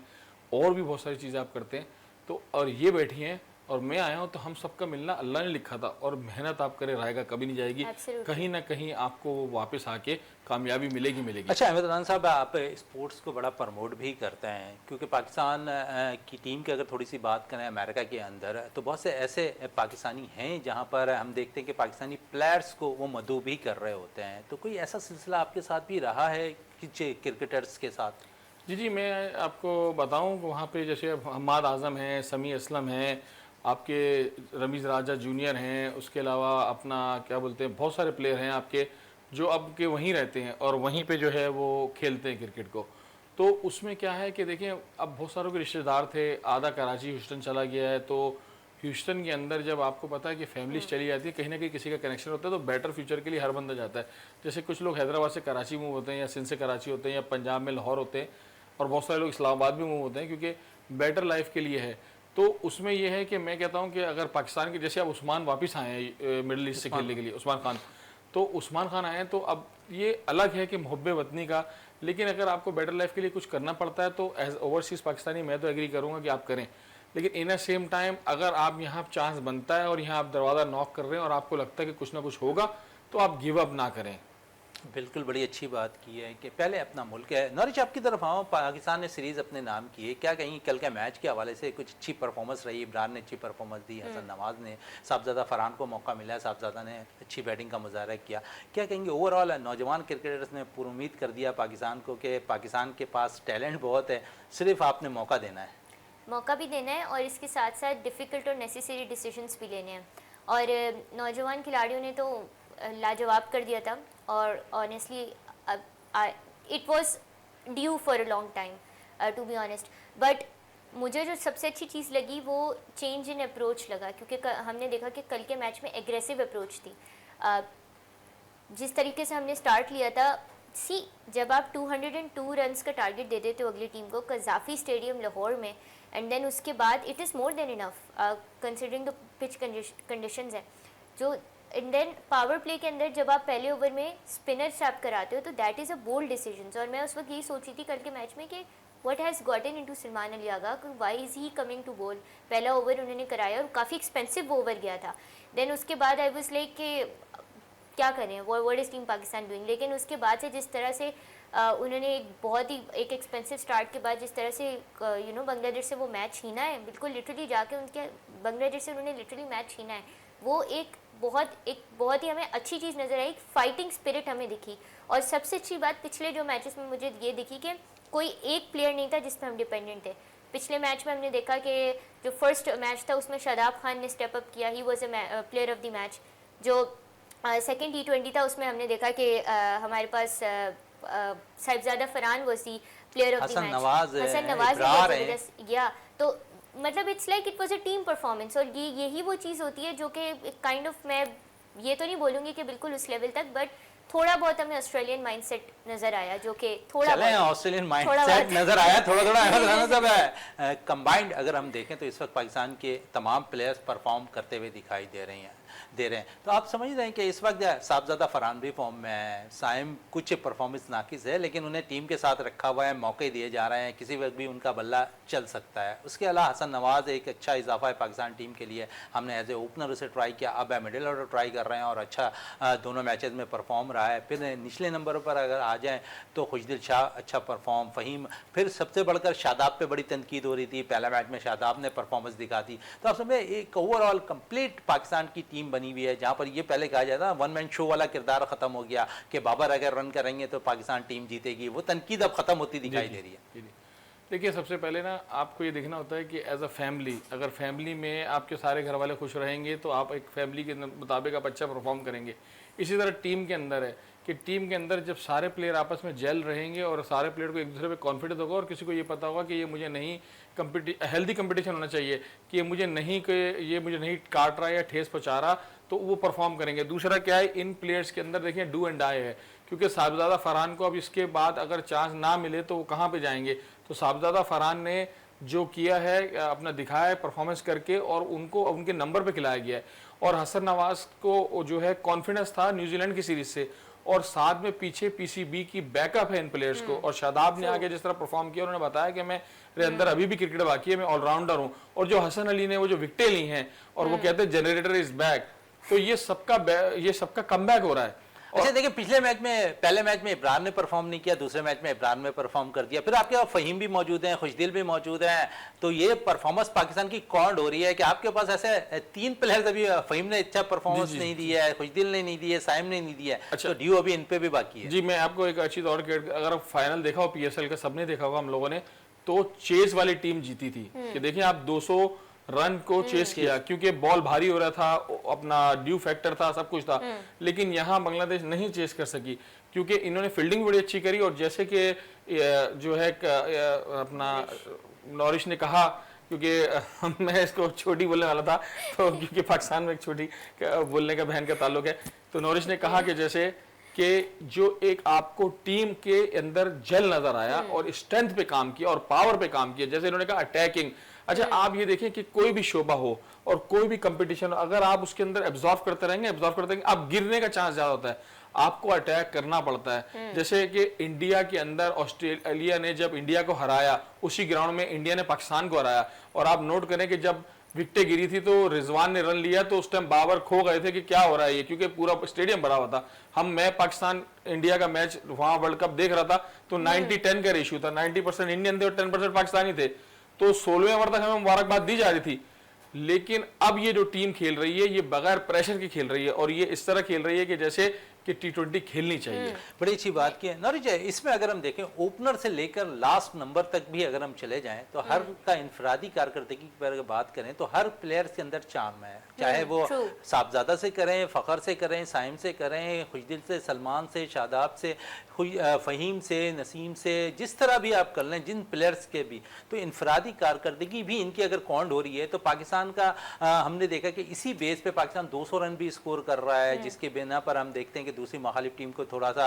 और भी बहुत सारी चीज़ें आप करते हैं, तो और ये बैठी हैं और मैं आया हूँ, तो हम सबका मिलना अल्लाह ने लिखा था, और मेहनत आप करें रहेगा, कभी नहीं जाएगी। कहीं ना कहीं आपको वापस आके कामयाबी मिलेगी मिलेगी। अच्छा अहमद राना साहब, आप स्पोर्ट्स को बड़ा प्रमोट भी करते हैं, क्योंकि पाकिस्तान की टीम की अगर थोड़ी सी बात करें अमेरिका के अंदर, तो बहुत से ऐसे पाकिस्तानी हैं जहाँ पर हम देखते हैं कि पाकिस्तानी प्लेयर्स को वो मदऊ भी कर रहे होते हैं। तो कोई ऐसा सिलसिला आपके साथ भी रहा है कुछ क्रिकेटर्स के साथ? जी, मैं आपको बताऊं कि वहाँ पे जैसे हम्माद आज़म हैं, समी असलम हैं, आपके रमीज़ राजा जूनियर हैं, उसके अलावा अपना क्या बोलते हैं, बहुत सारे प्लेयर हैं आपके, जो अब के वहीं रहते हैं और वहीं पे जो है वो खेलते हैं क्रिकेट को। तो उसमें क्या है कि देखिए अब बहुत सारों के रिश्तेदार थे, आधा कराची ह्यूस्टन चला गया है, तो ह्यूस्टन के अंदर जब आपको पता है कि फैमिलीज चली जाती है, कहीं ना कहीं किसी का कनेक्शन होता है, तो बेटर फ्यूचर के लिए हर बंदा जाता है। जैसे कुछ लोग हैदराबाद से कराची मूव होते हैं, या सिंध से कराची होते हैं, या पंजाब में लाहौर होते हैं, और बहुत सारे लोग इस्लामाबाद भी मूव होते हैं क्योंकि बेटर लाइफ के लिए है। तो उसमें यह है कि मैं कहता हूँ कि अगर पाकिस्तान के, जैसे अब उस्मान वापस आए हैं मिडिल ईस्ट से खेलने के लिए, उस्मान खान, तो उस्मान खान आए हैं, तो अब ये अलग है कि मोहब्बे वतनी का, लेकिन अगर आपको बेटर लाइफ के लिए कुछ करना पड़ता है तो एज ओवरसीज़ पाकिस्तानी मैं तो एग्री करूँगा कि आप करें। लेकिन इन अ सेम टाइम अगर आप यहाँ चांस बनता है और यहाँ आप दरवाज़ा नॉक कर रहे हैं और आपको लगता है कि कुछ ना कुछ होगा, तो आप गिव अप ना करें। बिल्कुल, बड़ी अच्छी बात की है कि पहले अपना मुल्क है। नौरिश, आपकी तरफ आओ, पाकिस्तान ने सीरीज़ अपने नाम की है, क्या कहीं कल के मैच के हवाले से कुछ अच्छी परफॉर्मेंस रही? इमरान ने अच्छी परफॉर्मेंस दी, हसन नवाज़ ने, साहबजादा फरहान को मौका मिला, साहबजादा ने अच्छी बैटिंग का मुजाहरा किया। क्या कहेंगे ओवरऑल नौजवान क्रिकेटर्स ने पूरी उम्मीद कर दिया पाकिस्तान को कि पाकिस्तान के पास टैलेंट बहुत है, सिर्फ आपने मौका देना है? मौका भी देना है और इसके साथ साथ डिफ़िकल्ट और नेसेसरी डिसीजंस भी लेने हैं। और नौजवान खिलाड़ियों ने तो लाजवाब कर दिया था, और honestly it was due for a long time to be honest. But मुझे जो सबसे अच्छी चीज़ लगी वो चेंज इन अप्रोच लगा, क्योंकि हमने देखा कि कल के मैच में एग्रेसिव अप्रोच थी। जिस तरीके से हमने स्टार्ट लिया था, जब आप 202 रन्स का टारगेट दे देते हो अगली टीम को कज़ाफ़ी स्टेडियम लाहौर में, एंड देन उसके बाद it is more than enough considering the pitch conditions है जो। एंड देन पावर प्ले के अंदर जब आप पहले ओवर में स्पिनर स्टैप कराते हो तो that is a bold decision. और मैं उस वक्त यही सोच रही थी कल के मैच में कि what has gotten into Salman Ali Agha, why is he coming to bowl. पहला ओवर उन्होंने कराया और काफ़ी एक्सपेंसिव ओवर गया था। देन उसके बाद आई वाज लाइक कि क्या करें, what is team Pakistan doing. लेकिन उसके बाद से जिस तरह से उन्होंने एक बहुत ही एक एक्सपेंसिव स्टार्ट के बाद जिस तरह से बांग्लादेश से वो मैच छीना है, बिल्कुल लिटरली जाके उनके बांग्लादेश से उन्होंने लिटरली मैच छीना है, वो एक बहुत ही हमें अच्छी चीज़ नज़र आई। फाइटिंग स्पिरिट हमें दिखी। और सबसे अच्छी बात पिछले जो मैचेस में मुझे ये दिखी कि कोई एक प्लेयर नहीं था जिस पर हम डिपेंडेंट थे। पिछले मैच में हमने देखा कि जो फर्स्ट मैच था उसमें शादाब खान ने स्टेप अप किया, he was a player of the match. जो सेकेंड T20 था उसमें हमने देखा कि हमारे पास Sahibzada Farhan was the player of the match, Hasan Nawaz ने या तो मतलब it's like it was a team performance. और यही वो चीज़ होती है जो कि काइंड ऑफ, मैं ये तो नहीं बोलूँगी कि बिल्कुल उस लेवल तक, बट थोड़ा बहुत हमें ऑस्ट्रेलियन माइंडसेट नज़र आया, जो कि थोड़ा ऑस्ट्रेलियन माइंडसेट नज़र आया, थोड़ा सब है कंबाइंड। अगर हम देखें तो इस वक्त पाकिस्तान के तमाम प्लेयर्स परफॉर्म करते हुए दिखाई दे रहे हैं। तो आप समझ रहे हैं कि इस वक्त साहबजादा फरहान भी फॉर्म में है, साइम कुछ परफॉर्मेंस नाकिस है, लेकिन उन्हें टीम के साथ रखा हुआ है, मौके दिए जा रहे हैं, किसी वक्त भी उनका बल्ला चल सकता है। उसके अलावा हसन नवाज एक अच्छा इजाफा है पाकिस्तान टीम के लिए। हमने एज ए ओपनर उसे ट्राई किया, अब मिडिल ऑर्डर ट्राई कर रहे हैं और अच्छा दोनों मैचेस में परफॉर्म रहा है। फिर निचले नंबर पर अगर आ जाएँ तो खुशदिल शाह अच्छा परफॉर्म, फ़हीम, फिर सबसे बढ़कर शादाब पे बड़ी तनकीद हो रही थी, पहला मैच में शादाब ने परफॉर्मेंस दिखा दी। तो आप समझे एक ओवरऑल कंप्लीट पाकिस्तान की टीम बनी हुई है, जहाँ पर ये पहले कहा जाता है वन मैन शो वाला किरदार खत्म हो गया कि बाबर अगर रन करेंगे तो पाकिस्तान टीम जीतेगी, वो तनकीद अब खत्म होती दिखाई दे रही है। देखिए सबसे पहले ना आपको ये देखना होता है कि एज अ फैमिली, अगर फैमिली में आपके सारे घर वाले खुश रहेंगे तो आप एक फैमिली के मुताबिक आप अच्छा परफॉर्म करेंगे। इसी तरह टीम के अंदर है कि टीम के अंदर जब सारे प्लेयर आपस में जेल रहेंगे और सारे प्लेयर को एक दूसरे पे कॉन्फिडेंस होगा और किसी को ये पता होगा कि ये मुझे नहीं हेल्दी कंपटीशन होना चाहिए कि ये मुझे नहीं काट रहा या ठेस पहुँचा रहा, तो वो परफॉर्म करेंगे। दूसरा क्या है, इन प्लेयर्स के अंदर देखिए डू एंड डाई है, क्योंकि साहबजादा फरहान को अब इसके बाद अगर चांस ना मिले तो वो कहाँ पे जाएंगे। तो साहबजादा फरहान ने जो किया है अपना दिखाया है परफॉर्मेंस करके, और उनको उनके नंबर पे खिलाया गया है। और हसन नवाज को जो है कॉन्फिडेंस था न्यूजीलैंड की सीरीज से, और साथ में पीछे पीसीबी की बैकअप है इन प्लेयर्स को। और शादाब ने आगे जिस तरह परफॉर्म किया, उन्होंने बताया कि मेरे अंदर अभी भी क्रिकेट बाकी है, मैं ऑलराउंडर हूँ। और जो हसन अली ने वो जो विकेटें ली हैं और वो कहते हैं जनरेटर इज बैक, तो ये सबका कमबैक हो रहा है। अच्छा देखिए, पिछले मैच में, पहले मैच में इमरान ने परफॉर्म नहीं किया, दूसरे मैच में इमरान ने परफॉर्म कर दिया, फिर आपके पास फ़हीम भी मौजूद हैं, खुशदिल भी मौजूद हैं, तो ये परफॉर्मेंस पाकिस्तान की कौन हो रही है कि आपके पास ऐसे तीन प्लेयर्स, अभी फ़हीम ने अच्छा परफॉर्मेंस नहीं दिया है, खुशदिल ने नहीं दिया है, साइम ने नहीं दिया है, अच्छा, तो ड्यू अभी इन पे भी बाकी है। जी, मैं आपको एक अच्छी और अगर फाइनल देखा हो PSL का, सबने देखा होगा हम लोगों ने, तो चेस वाली टीम जीती थी कि देखिए आप रन को चेस किया, क्योंकि बॉल भारी हो रहा था, अपना ड्यू फैक्टर था, सब कुछ था, लेकिन यहाँ बांग्लादेश नहीं चेस कर सकी क्योंकि इन्होंने फील्डिंग बड़ी अच्छी करी। और जैसे कि जो है अपना नॉरिश ने कहा, क्योंकि मैं इसको छोटी बोलने वाला था, तो क्योंकि पाकिस्तान में एक छोटी बोलने का बहन का ताल्लुक है, तो नॉरिश ने कहा कि जैसे कि जो एक आपको टीम के अंदर जल नजर आया और स्ट्रेंथ पे काम किया और पावर पे काम किया, जैसे इन्होंने कहा अटैकिंग। अच्छा, आप ये देखें कि कोई भी शोबा हो और कोई भी कंपटीशन, अगर आप उसके अंदर एब्जॉर्व करते रहेंगे आप गिरने का चांस ज्यादा होता है, आपको अटैक करना पड़ता है। जैसे कि इंडिया के अंदर ऑस्ट्रेलिया ने जब इंडिया को हराया, उसी ग्राउंड में इंडिया ने पाकिस्तान को हराया, और आप नोट करें कि जब विकेटें गिरी थी तो रिजवान ने रन लिया, तो उस टाइम बाबर खो गए थे कि क्या हो रहा है ये, क्योंकि पूरा स्टेडियम भरा हुआ था। मैं पाकिस्तान इंडिया का मैच वहां वर्ल्ड कप देख रहा था, तो 90-10 का रेशियो था, 90% इंडियन थे और 10% पाकिस्तानी थे, तो 16वें ओवर तक हमें मुबारकबाद दी जा रही थी। लेकिन अब ये जो टीम खेल रही है, ये बगैर प्रेशर की खेल रही है, और ये इस तरह खेल रही है कि जैसे कि T20 खेलनी चाहिए। बड़ी अच्छी बात की है नॉरिश। इसमें अगर हम देखें ओपनर से लेकर लास्ट नंबर तक भी अगर हम चले जाएं तो हर का इनफरादी कारकर्दगी पर अगर बात करें तो हर प्लेयर के अंदर चार्म है, चाहे वो साहबजादा से करें, फ़खर से करें, साइम से करें, खुशदिल से, सलमान से, शादाब से, फ़हीम से, नसीम से, जिस तरह भी आप कर लें, जिन प्लेयर्स के भी, तो इनफरादी कारकर्दगी भी इनकी अगर काउंट हो रही है तो पाकिस्तान का हमने देखा कि इसी बेस पे पाकिस्तान 200 रन भी स्कोर कर रहा है, जिसके बिना पर हम देखते हैं कि दूसरी मुखालिफ टीम को थोड़ा सा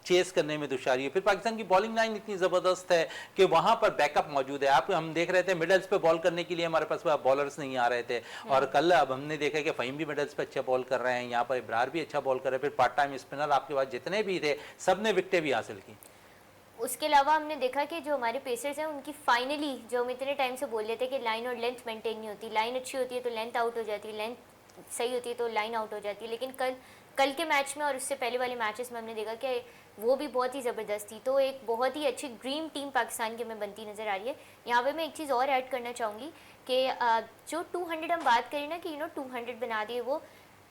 चेस करने में दुशारी है। फिर पाकिस्तान की बॉलिंग लाइन इतनी ज़बरदस्त है कि वहाँ पर बैकअप मौजूद है। आप हम देख रहे थे मिडल्स पे बॉल करने के लिए हमारे पास बॉलर्स नहीं आ रहे थे, और कल अब हमने देखा कि फ़हीम भी मिडल्स पे अच्छा बॉल कर रहे हैं, यहाँ पर इब्रार भी अच्छा बॉल कर रहे हैं, फिर पार्ट टाइम स्पिनर आपके पास जितने भी थे सब ने विकेटें भी हासिल की। उसके अलावा हमने देखा कि जो हमारे पेसर्स हैं उनकी फाइनली, जो हम इतने टाइम से बोल रहे थे कि लाइन और लेंथ मेंटेन नहीं होती, लाइन अच्छी होती है तो लेंथ आउट हो जाती है, लेंथ सही होती है तो लाइन आउट हो जाती है, लेकिन कल के मैच में और उससे पहले वाले मैचेस में हमने देखा कि वो भी बहुत ही ज़बरदस्त थी। तो एक बहुत ही अच्छी ड्रीम टीम पाकिस्तान की हमें बनती नज़र आ रही है। यहाँ पे मैं एक चीज़ और ऐड करना चाहूँगी कि जो 200 हम बात करें ना कि 200 बना दिए, वो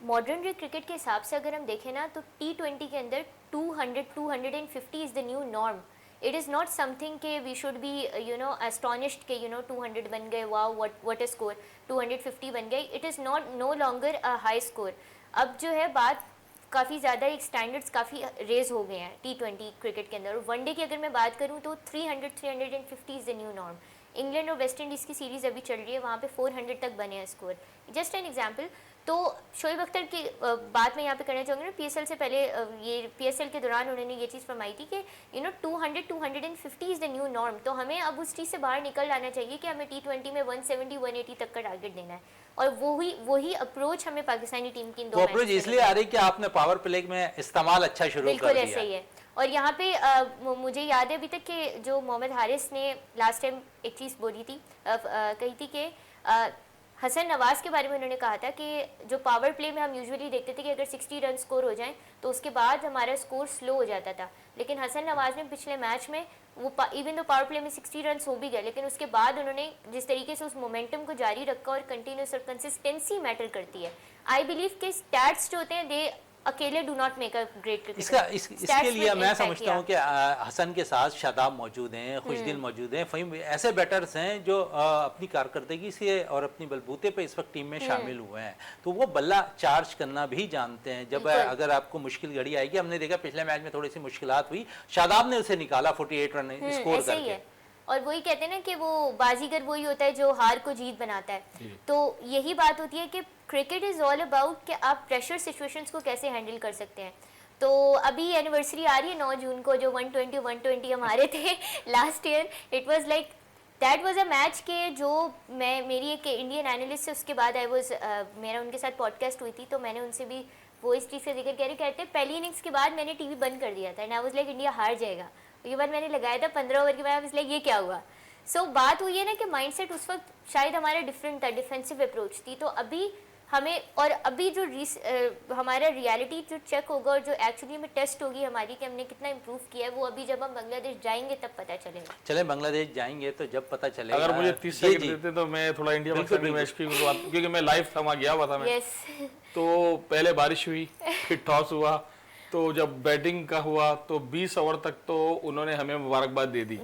मॉडर्न डे क्रिकेट के हिसाब से अगर हम देखें ना तो T20 के अंदर 250 is the new norm. It is not something के वी शुड बी एस्टॉनिश्ड के 200 बन गए, वाओ व्हाट अ स्कोर, 250 बन गए। It is not know longer a high score. अब जो है बात काफ़ी ज़्यादा, एक स्टैंडर्ड्स काफ़ी रेज हो गए हैं T20 क्रिकेट के अंदर। और वनडे की अगर मैं बात करूँ तो 350 is the new norm. England और वेस्ट इंडीज़ की सीरीज़ अभी चल रही है, वहाँ पे 400 तक बने हैं स्कोर। Just an example. तो शोएब अख्तर की बात मैं यहाँ पे करना चाहूँगी ना, PSL से पहले ये PSL के दौरान उन्होंने ये चीज़ फरमाई थी कि 250 इज़ द न्यू नॉर्म। तो हमें अब उस चीज़ से बाहर निकल आना चाहिए कि हमें T20 में 170-180 तक का टारगेट देना है, और वही अप्रोच हमें पाकिस्तानी टीम की इन दो अप्रोच इसलिए आ रही कि आपने पावर प्ले में इस्तेमाल अच्छा शुरू कर दिया। बिल्कुल ऐसा ही है। और यहाँ पे मुझे याद है अभी तक कि जो मोहम्मद हारिस ने लास्ट टाइम एक चीज़ बोली थी, कही थी कि हसन नवाज के बारे में उन्होंने कहा था कि जो पावर प्ले में हम यूजुअली देखते थे कि अगर 60 रन स्कोर हो जाएं तो उसके बाद हमारा स्कोर स्लो हो जाता था, लेकिन हसन नवाज ने पिछले मैच में वो इवन तो पावर प्ले में 60 रन हो भी गए, लेकिन उसके बाद उन्होंने जिस तरीके से उस मोमेंटम को जारी रखा, और कंटिन्यूस और कंसिस्टेंसी मैटर करती है। आई बिलीव के स्टैट्स जो होते हैं दे अकेले do not make a great cricketer. इसके लिए मैं समझता हूँ कि हसन के साथ शादाब मौजूद हैं, खुशदिल मौजूद हैं, फ़हीम ऐसे बैटर्स हैं जो अपनी कारकर्दगी से और अपनी बलबूते पे इस वक्त टीम में शामिल हुए हैं, तो वो बल्ला चार्ज करना भी जानते हैं। जब अगर आपको मुश्किल घड़ी आएगी, हमने देखा पिछले मैच में थोड़ी सी मुश्किलात हुई, शादाब ने उसे निकाला 48 रन स्कोर करके। और वही कहते हैं ना कि वो बाजीगर वही होता है जो हार को जीत बनाता है। तो यही बात होती है कि क्रिकेट इज़ ऑल अबाउट कि आप प्रेशर सिचुएशंस को कैसे हैंडल कर सकते हैं। तो अभी एनिवर्सरी आ रही है 9 जून को, जो 120 हमारे थे last year. It was like that was a match के जो मेरी एक इंडियन एनालिस्ट से उसके बाद मेरा उनके साथ पॉडकास्ट हुई थी, तो मैंने उनसे भी वो इस चीज़ से जिक्र कह रहे कहते पहली इनिंग्स के बाद मैंने टीवी बंद कर दिया था and I was like India हार जाएगा। ये बात मैंने लगाया था 15 ओवर के बाद, इसलिए ये क्या हुआ। सो बात हुई है ना कि माइंडसेट उस वक्त शायद हमारा डिफरेंट था, डिफेंसिव अप्रोच थी। तो अभी हमें, और अभी जो हमारा रियलिटी जो चेक होगा और जो एक्चुअली में टेस्ट होगी हमारी कि हमने कितना इम्प्रूव किया है, वो अभी जब हम बांग्लादेश जाएंगे तब पता चलेगा। चले बांग्लादेश जाएंगे तो जब पता चलेगा। अगर मुझे 30 सेकंड देते तो मैं थोड़ा इंडिया पाकिस्तान मैच की, क्योंकि मैं लाइव था, वहाँ गया हुआ था मैं। तो पहले बारिश हुई, फिर टॉस हुआ, तो जब बैटिंग का हुआ तो 20 ओवर तक तो उन्होंने हमें मुबारकबाद दे दी।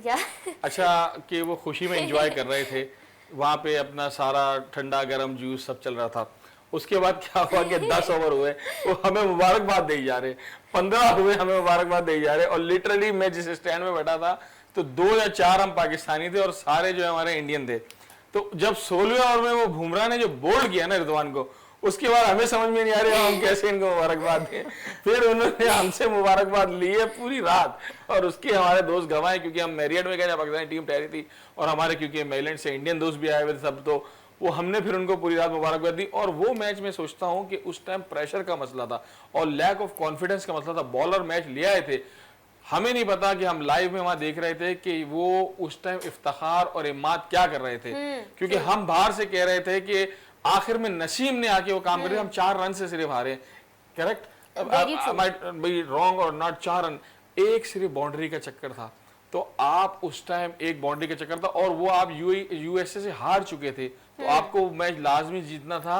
अच्छा कि वो खुशी में एंजॉय कर रहे थे। वहाँ पे अपना सारा ठंडा गर्म जूस सब चल रहा था। उसके बाद क्या हुआ कि 10 ओवर हुए, वो हमें मुबारकबाद दे जा रहे, 15 हुए हमें मुबारकबाद दे जा रहे, और लिटरली मैं जिस स्टैंड में बैठा था तो 2 या 4 हम पाकिस्तानी थे और सारे जो है हमारे इंडियन थे। तो जब 16वें ओवर में वो बुमराह ने जो बोल्ड किया ना रिजवान को, उसके बाद हमें समझ में नहीं आ रहा हम कैसे इनको मुबारकबाद दें। फिर उन्होंने हमसे मुबारकबाद ली है पूरी रात, और उसके हमारे दोस्त गंवाए, क्योंकि हम मैरियट में गए जब पाकिस्तानी टीम ठहरी थी, और हमारे क्योंकि मेलैंड से इंडियन दोस्त भी आए हुए थे सब, तो वो हमने फिर उनको पूरी रात मुबारकबाद दी। और वो मैच में सोचता हूँ कि उस टाइम प्रेशर का मसला था और लैक ऑफ कॉन्फिडेंस का मसला था। बॉलर मैच ले आए थे, हमें नहीं पता कि हम लाइव में वहां देख रहे थे कि वो उस टाइम इफ्तिखार और इमाद क्या कर रहे थे, क्योंकि हम बाहर से कह रहे थे कि आखिर में नसीम ने आके वो काम करे, हम 4 रन से सिर्फ हारे। करेक्ट, बी रॉन्ग और नॉट, 4 रन, एक सिर्फ बाउंड्री का चक्कर था। तो आप उस टाइम एक बाउंड्री का चक्कर था और वो आप यूएसए से हार चुके थे, तो आपको मैच लाजमी जीतना था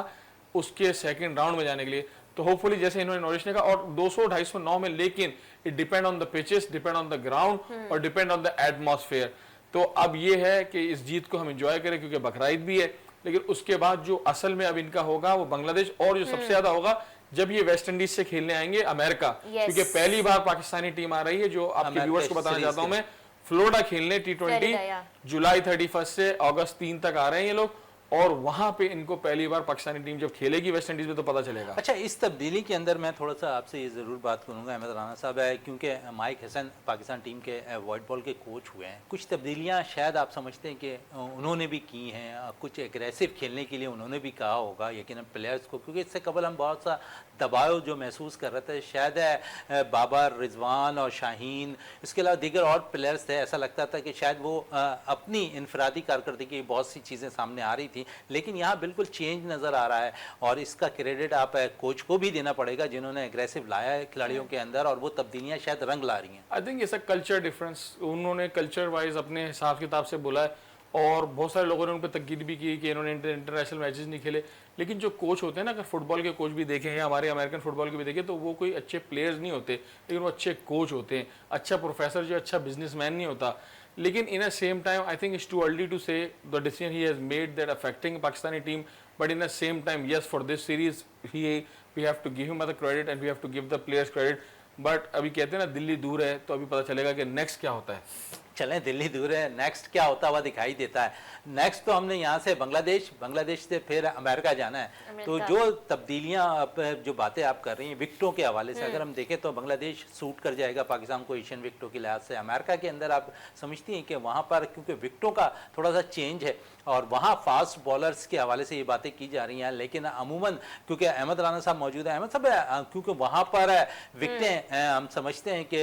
उसके सेकंड राउंड में जाने के लिए। तो होपफुली जैसे इन्होंने नॉरिश ने कहा, और 200-250 में, लेकिन it depend on the pitches, depend on the ground और डिपेंड ऑन द एटमॉस्फेयर। तो अब ये है कि इस जीत को हम एंजॉय करें क्योंकि बकरीद भी है, लेकिन उसके बाद जो असल में अब इनका होगा वो बांग्लादेश, और जो सबसे ज्यादा होगा जब ये वेस्ट इंडीज से खेलने आएंगे अमेरिका, क्योंकि पहली बार पाकिस्तानी टीम आ रही है, जो आपके व्यूअर्स को बताना चाहता हूं मैं, फ्लोरिडा खेलने T20 जुलाई 31 से अगस्त 3 तक आ रहे हैं ये लोग, और वहां पे इनको पहली बार पाकिस्तानी टीम जब खेलेगी वेस्ट इंडीज में तो पता चलेगा। अच्छा, इस तब्दीली के अंदर मैं थोड़ा सा आपसे ये ज़रूर बात करूंगा अहमद राना साहब, है क्योंकि माइक हसन पाकिस्तान टीम के वाइट बॉल के कोच हुए हैं, कुछ तब्दीलियां शायद आप समझते हैं कि उन्होंने भी की हैं, कुछ एग्रेसिव खेलने के लिए उन्होंने भी कहा होगा यकीनन प्लेयर्स को, क्योंकि इससे कबल हम बहुत सा दबाव जो महसूस कर रहे थे, शायद बाबर, रिजवान और शाहीन, इसके अलावा दीगर और प्लेयर्स थे, ऐसा लगता था कि शायद वो अपनी इनफरादी कारकर्दगी की बहुत सी चीज़ें सामने आ रही थी, लेकिन यहाँ बिल्कुल चेंज नज़र आ रहा है, और इसका क्रेडिट आप कोच को भी देना पड़ेगा जिन्होंने एग्रेसिव लाया है खिलाड़ियों के अंदर, और वो तब्दीलियाँ शायद रंग ला रही हैं। आई थिंक ऐसा कल्चर डिफरेंस, उन्होंने कल्चर वाइज अपने हिसाब किताब से बोला है, और बहुत सारे लोगों ने उन पर तनकीद भी की कि इन्होंने इंटरनेशनल मैचेस नहीं खेले, लेकिन जो कोच होते हैं ना, अगर फुटबॉल के कोच भी देखें या हमारे अमेरिकन फुटबॉल के भी देखें, तो वो कोई अच्छे प्लेयर्स नहीं होते, लेकिन वो अच्छे कोच होते हैं। अच्छा प्रोफेसर जो अच्छा बिजनेसमैन नहीं होता, लेकिन in a same time I think it's too early to say the decision he has made that affecting Pakistani team, but in the same time yes for this series we have to give him the credit and we have to give the players credit. But अभी कहते हैं ना दिल्ली दूर है, तो अभी पता चलेगा कि नेक्स्ट क्या होता है। चलें, दिल्ली दूर है, नेक्स्ट क्या होता हुआ दिखाई देता है। नेक्स्ट तो हमने यहाँ से बांग्लादेश से फिर अमेरिका जाना है, तो जो तब्दीलियाँ जो बातें आप कर रही हैं विकेटों के हवाले से अगर हम देखें तो बांग्लादेश सूट कर जाएगा पाकिस्तान को एशियन विकेटों के लिहाज से। अमेरिका के अंदर आप समझती हैं कि वहाँ पर क्योंकि विकेटों का थोड़ा सा चेंज है और वहाँ फास्ट बॉलर्स के हवाले से ये बातें की जा रही हैं, लेकिन अमूमन क्योंकि अहमद राना साहब मौजूद है, अहमद साहब क्योंकि वहाँ पर विकेटें हम समझते हैं कि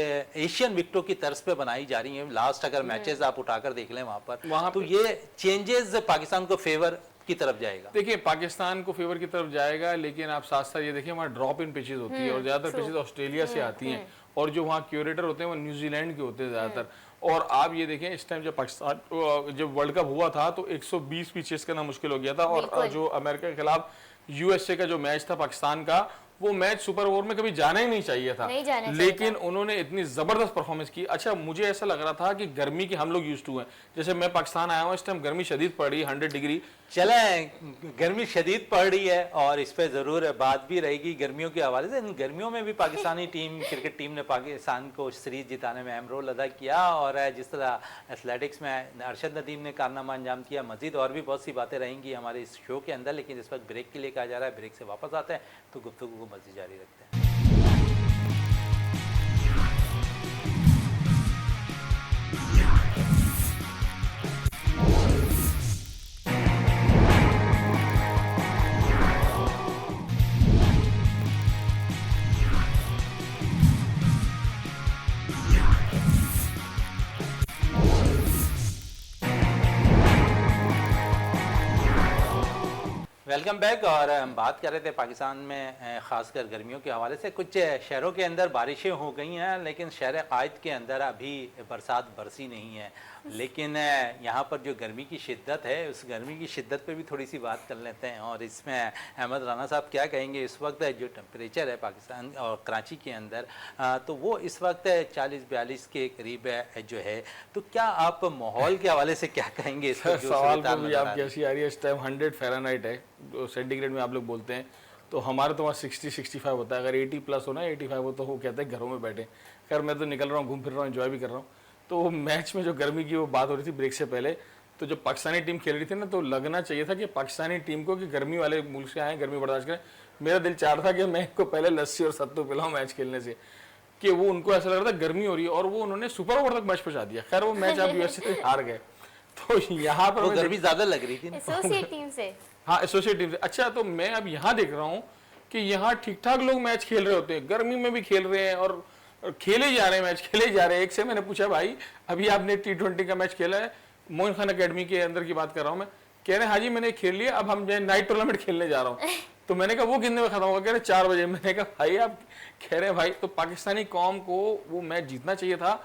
एशियन विकेटों की तर्ज पे बनाई जा रही हैं, लास्ट अगर मैचेस आप उठाकर देख लें वहाँ तो ये चेंजेस पाकिस्तान को फेवर की तरफ जाएगा। देखिए पाकिस्तान को फेवर की तरफ जाएगा, लेकिन आप साथ साथ ये देखिए वहाँ ड्रॉप इन पिचेस होती है और ज्यादातर पिचेस ऑस्ट्रेलिया से आती हैं, और जो वहाँ क्यूरेटर होते हैं वो न्यूजीलैंड के होते हैं ज्यादातर। और आप ये देखें इस टाइम जब पाकिस्तान जब वर्ल्ड कप हुआ था तो 120 पिचेस करना मुश्किल हो गया था, और जो अमेरिका के खिलाफ यूएसए का जो मैच था पाकिस्तान का, वो मैच सुपर ओवर में कभी जाना ही नहीं चाहिए था, लेकिन उन्होंने इतनी जबरदस्त परफॉर्मेंस की। अच्छा मुझे ऐसा लग रहा था कि गर्मी की हम लोग यूज्ड टू हैं, जैसे मैं पाकिस्तान आया हूँ इस टाइम गर्मी शदीद पड़ रही है 100 डिग्री। चलें, गर्मी शदीद पड़ रही है और इस पे ज़रूर बात भी रहेगी गर्मियों के हवाले से। इन गर्मियों में भी पाकिस्तानी क्रिकेट टीम ने पाकिस्तान को सीरीज जिताने में अहम रोल अदा किया, और जिस तरह एथलेटिक्स में अरशद नदीम ने कारनामा अंजाम किया, मजीद और भी बहुत सी बातें रहेंगी हमारे इस शो के अंदर, लेकिन इस वक्त ब्रेक के लिए कहा जा रहा है। ब्रेक से वापस आते हैं तो गुफ्तगू को मज़ीद जारी रखते हैं। Welcome back. और हम बात कर रहे थे पाकिस्तान में ख़ासकर गर्मियों के हवाले से। कुछ शहरों के अंदर बारिशें हो गई हैं, लेकिन शहर क़ायद के अंदर अभी बरसात बरसी नहीं है। लेकिन यहाँ पर जो गर्मी की शिद्दत है, उस गर्मी की शिद्दत पे भी थोड़ी सी बात कर लेते हैं। और इसमें अहमद राना साहब क्या कहेंगे, इस वक्त जो टेम्परेचर है पाकिस्तान और कराची के अंदर, तो वो इस वक्त 40-42 के करीब जो है। तो क्या आप माहौल के हवाले से क्या कहेंगे? इस वक्त जो सवाल सूरत-ए-हाल को भी नज़र आप आ रही है। कैसी आ रही है? इस टाइम 100 फ़ारेनहाइट है, जो सेंटीग्रेड में आप लोग बोलते हैं। तो हमारे तो वहाँ 60-65 होता है। अगर 80 प्लस हो ना, 85 हो, तो वो कहते हैं घरों में बैठे। खैर मैं तो निकल रहा हूँ, घूम फिर रहा हूँ, एंजॉय भी कर रहा हूँ। तो मैच में जो गर्मी की वो बात हो रही थी ब्रेक से पहले, तो जब पाकिस्तानी टीम खेल रही थी ना, तो लगना चाहिए था कि पाकिस्तानी टीम को कि गर्मी वाले मुल्क से आए, गर्मी बर्दाश्त करें। मेरा दिल चाह रहा था कि मैं इनको पहले लस्सी और सत्तू पिलाऊं मैच खेलने से, कि वो उनको ऐसा लग रहा था गर्मी हो रही है, और वो उन्होंने सुपर ओवर तक मैच पहुंचा दिया। खैर वो मैच आप यूएसए से हार गए। तो यहाँ पर वो गर्मी ज़्यादा लग रही थी ना। एसोसिएट टीम से। हाँ, एसोसिएट टीम से। अच्छा, तो मैं अब यहाँ देख रहा हूँ कि यहाँ ठीक ठाक लोग मैच खेल रहे होते हैं, गर्मी में भी खेल रहे हैं, और खेले जा रहे हैं, मैच खेले जा रहे हैं। एक से मैंने पूछा, भाई अभी आपने T20 का मैच खेला है? मोइन खान अकेडमी के अंदर की बात कर रहा हूँ मैं। कह रहे हैं हाँ जी मैंने खेल लिया, अब हम जो नाइट टूर्नामेंट खेलने जा रहा हूँ। तो मैंने कहा वो कितने में खत्म होगा? कह रहे 4 बजे। मैंने कहा भाई आप, कह रहे हैं भाई तो पाकिस्तानी कौम को वो मैच जीतना चाहिए था।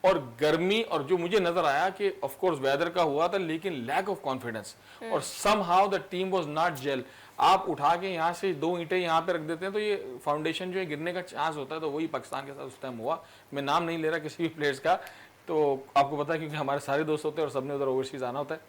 और गर्मी, और जो मुझे नजर आया कि ऑफ कोर्स वेदर का हुआ था, लेकिन लैक ऑफ कॉन्फिडेंस, और somehow the team was not gel. आप उठा के यहाँ से 2 ईंटें यहाँ पे रख देते हैं तो ये फाउंडेशन जो है गिरने का चांस होता है। तो वही पाकिस्तान के साथ उस टाइम हुआ। मैं नाम नहीं ले रहा किसी भी प्लेयर्स का, तो आपको पता है क्योंकि हमारे सारे दोस्त होते हैं और सबने उधर ओवरसीज आना होता है।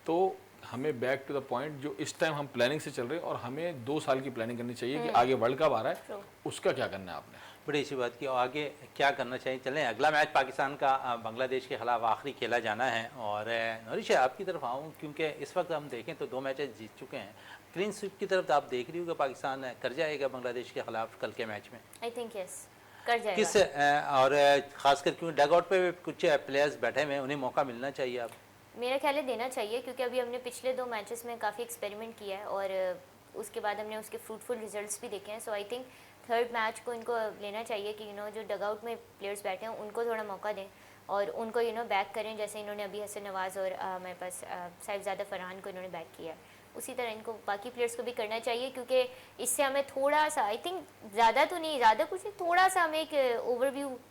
तो हमें बैक टू द पॉइंट, जो इस टाइम हम प्लानिंग से चल रहे हैं, और हमें 2 साल की प्लानिंग करनी चाहिए कि आगे वर्ल्ड कप आ रहा है, उसका क्या करना है आपने। बड़ी अच्छी बात की। और आगे क्या करना चाहिए? चलें, अगला मैच पाकिस्तान का बांग्लादेश के खिलाफ आखिरी खेला जाना है। और नौरिश आपकी तरफ आऊँ, क्योंकि इस वक्त हम देखें तो 2 मैचेस जीत चुके हैं। क्लीन स्वीप की तरफ आप देख रही हो कि पाकिस्तान कर जाएगा बांग्लादेश के खिलाफ कल के मैच में? आई थिंक यस, कर जाएगा। किस और ख़ासकर क्योंकि डग आउट पे कुछ प्लेयर्स बैठे हुए हैं, उन्हें मौका मिलना चाहिए। आप मेरा ख्याल है देना चाहिए, क्योंकि अभी हमने पिछले 2 मैचेस में काफ़ी एक्सपेरिमेंट किया है, और उसके बाद हमने उसके फ्रूटफुल रिजल्ट्स भी देखे हैं। सो आई थिंक थर्ड मैच को इनको लेना चाहिए कि जो डग आउट में प्लेयर्स बैठे हैं उनको थोड़ा मौका दें, और उनको बैक करें, जैसे इन्होंने अभी हसन नवाज़ और हमारे पास साहिबजादा फरहान को इन्होंने बैक किया है। उसी तरह इनको बाकी प्लेयर्स को भी करना चाहिए, क्योंकि इससे हमें थोड़ा सा, आई थिंक ज़्यादा तो नहीं, ज़्यादा कुछ नहीं, थोड़ा सा हमें एक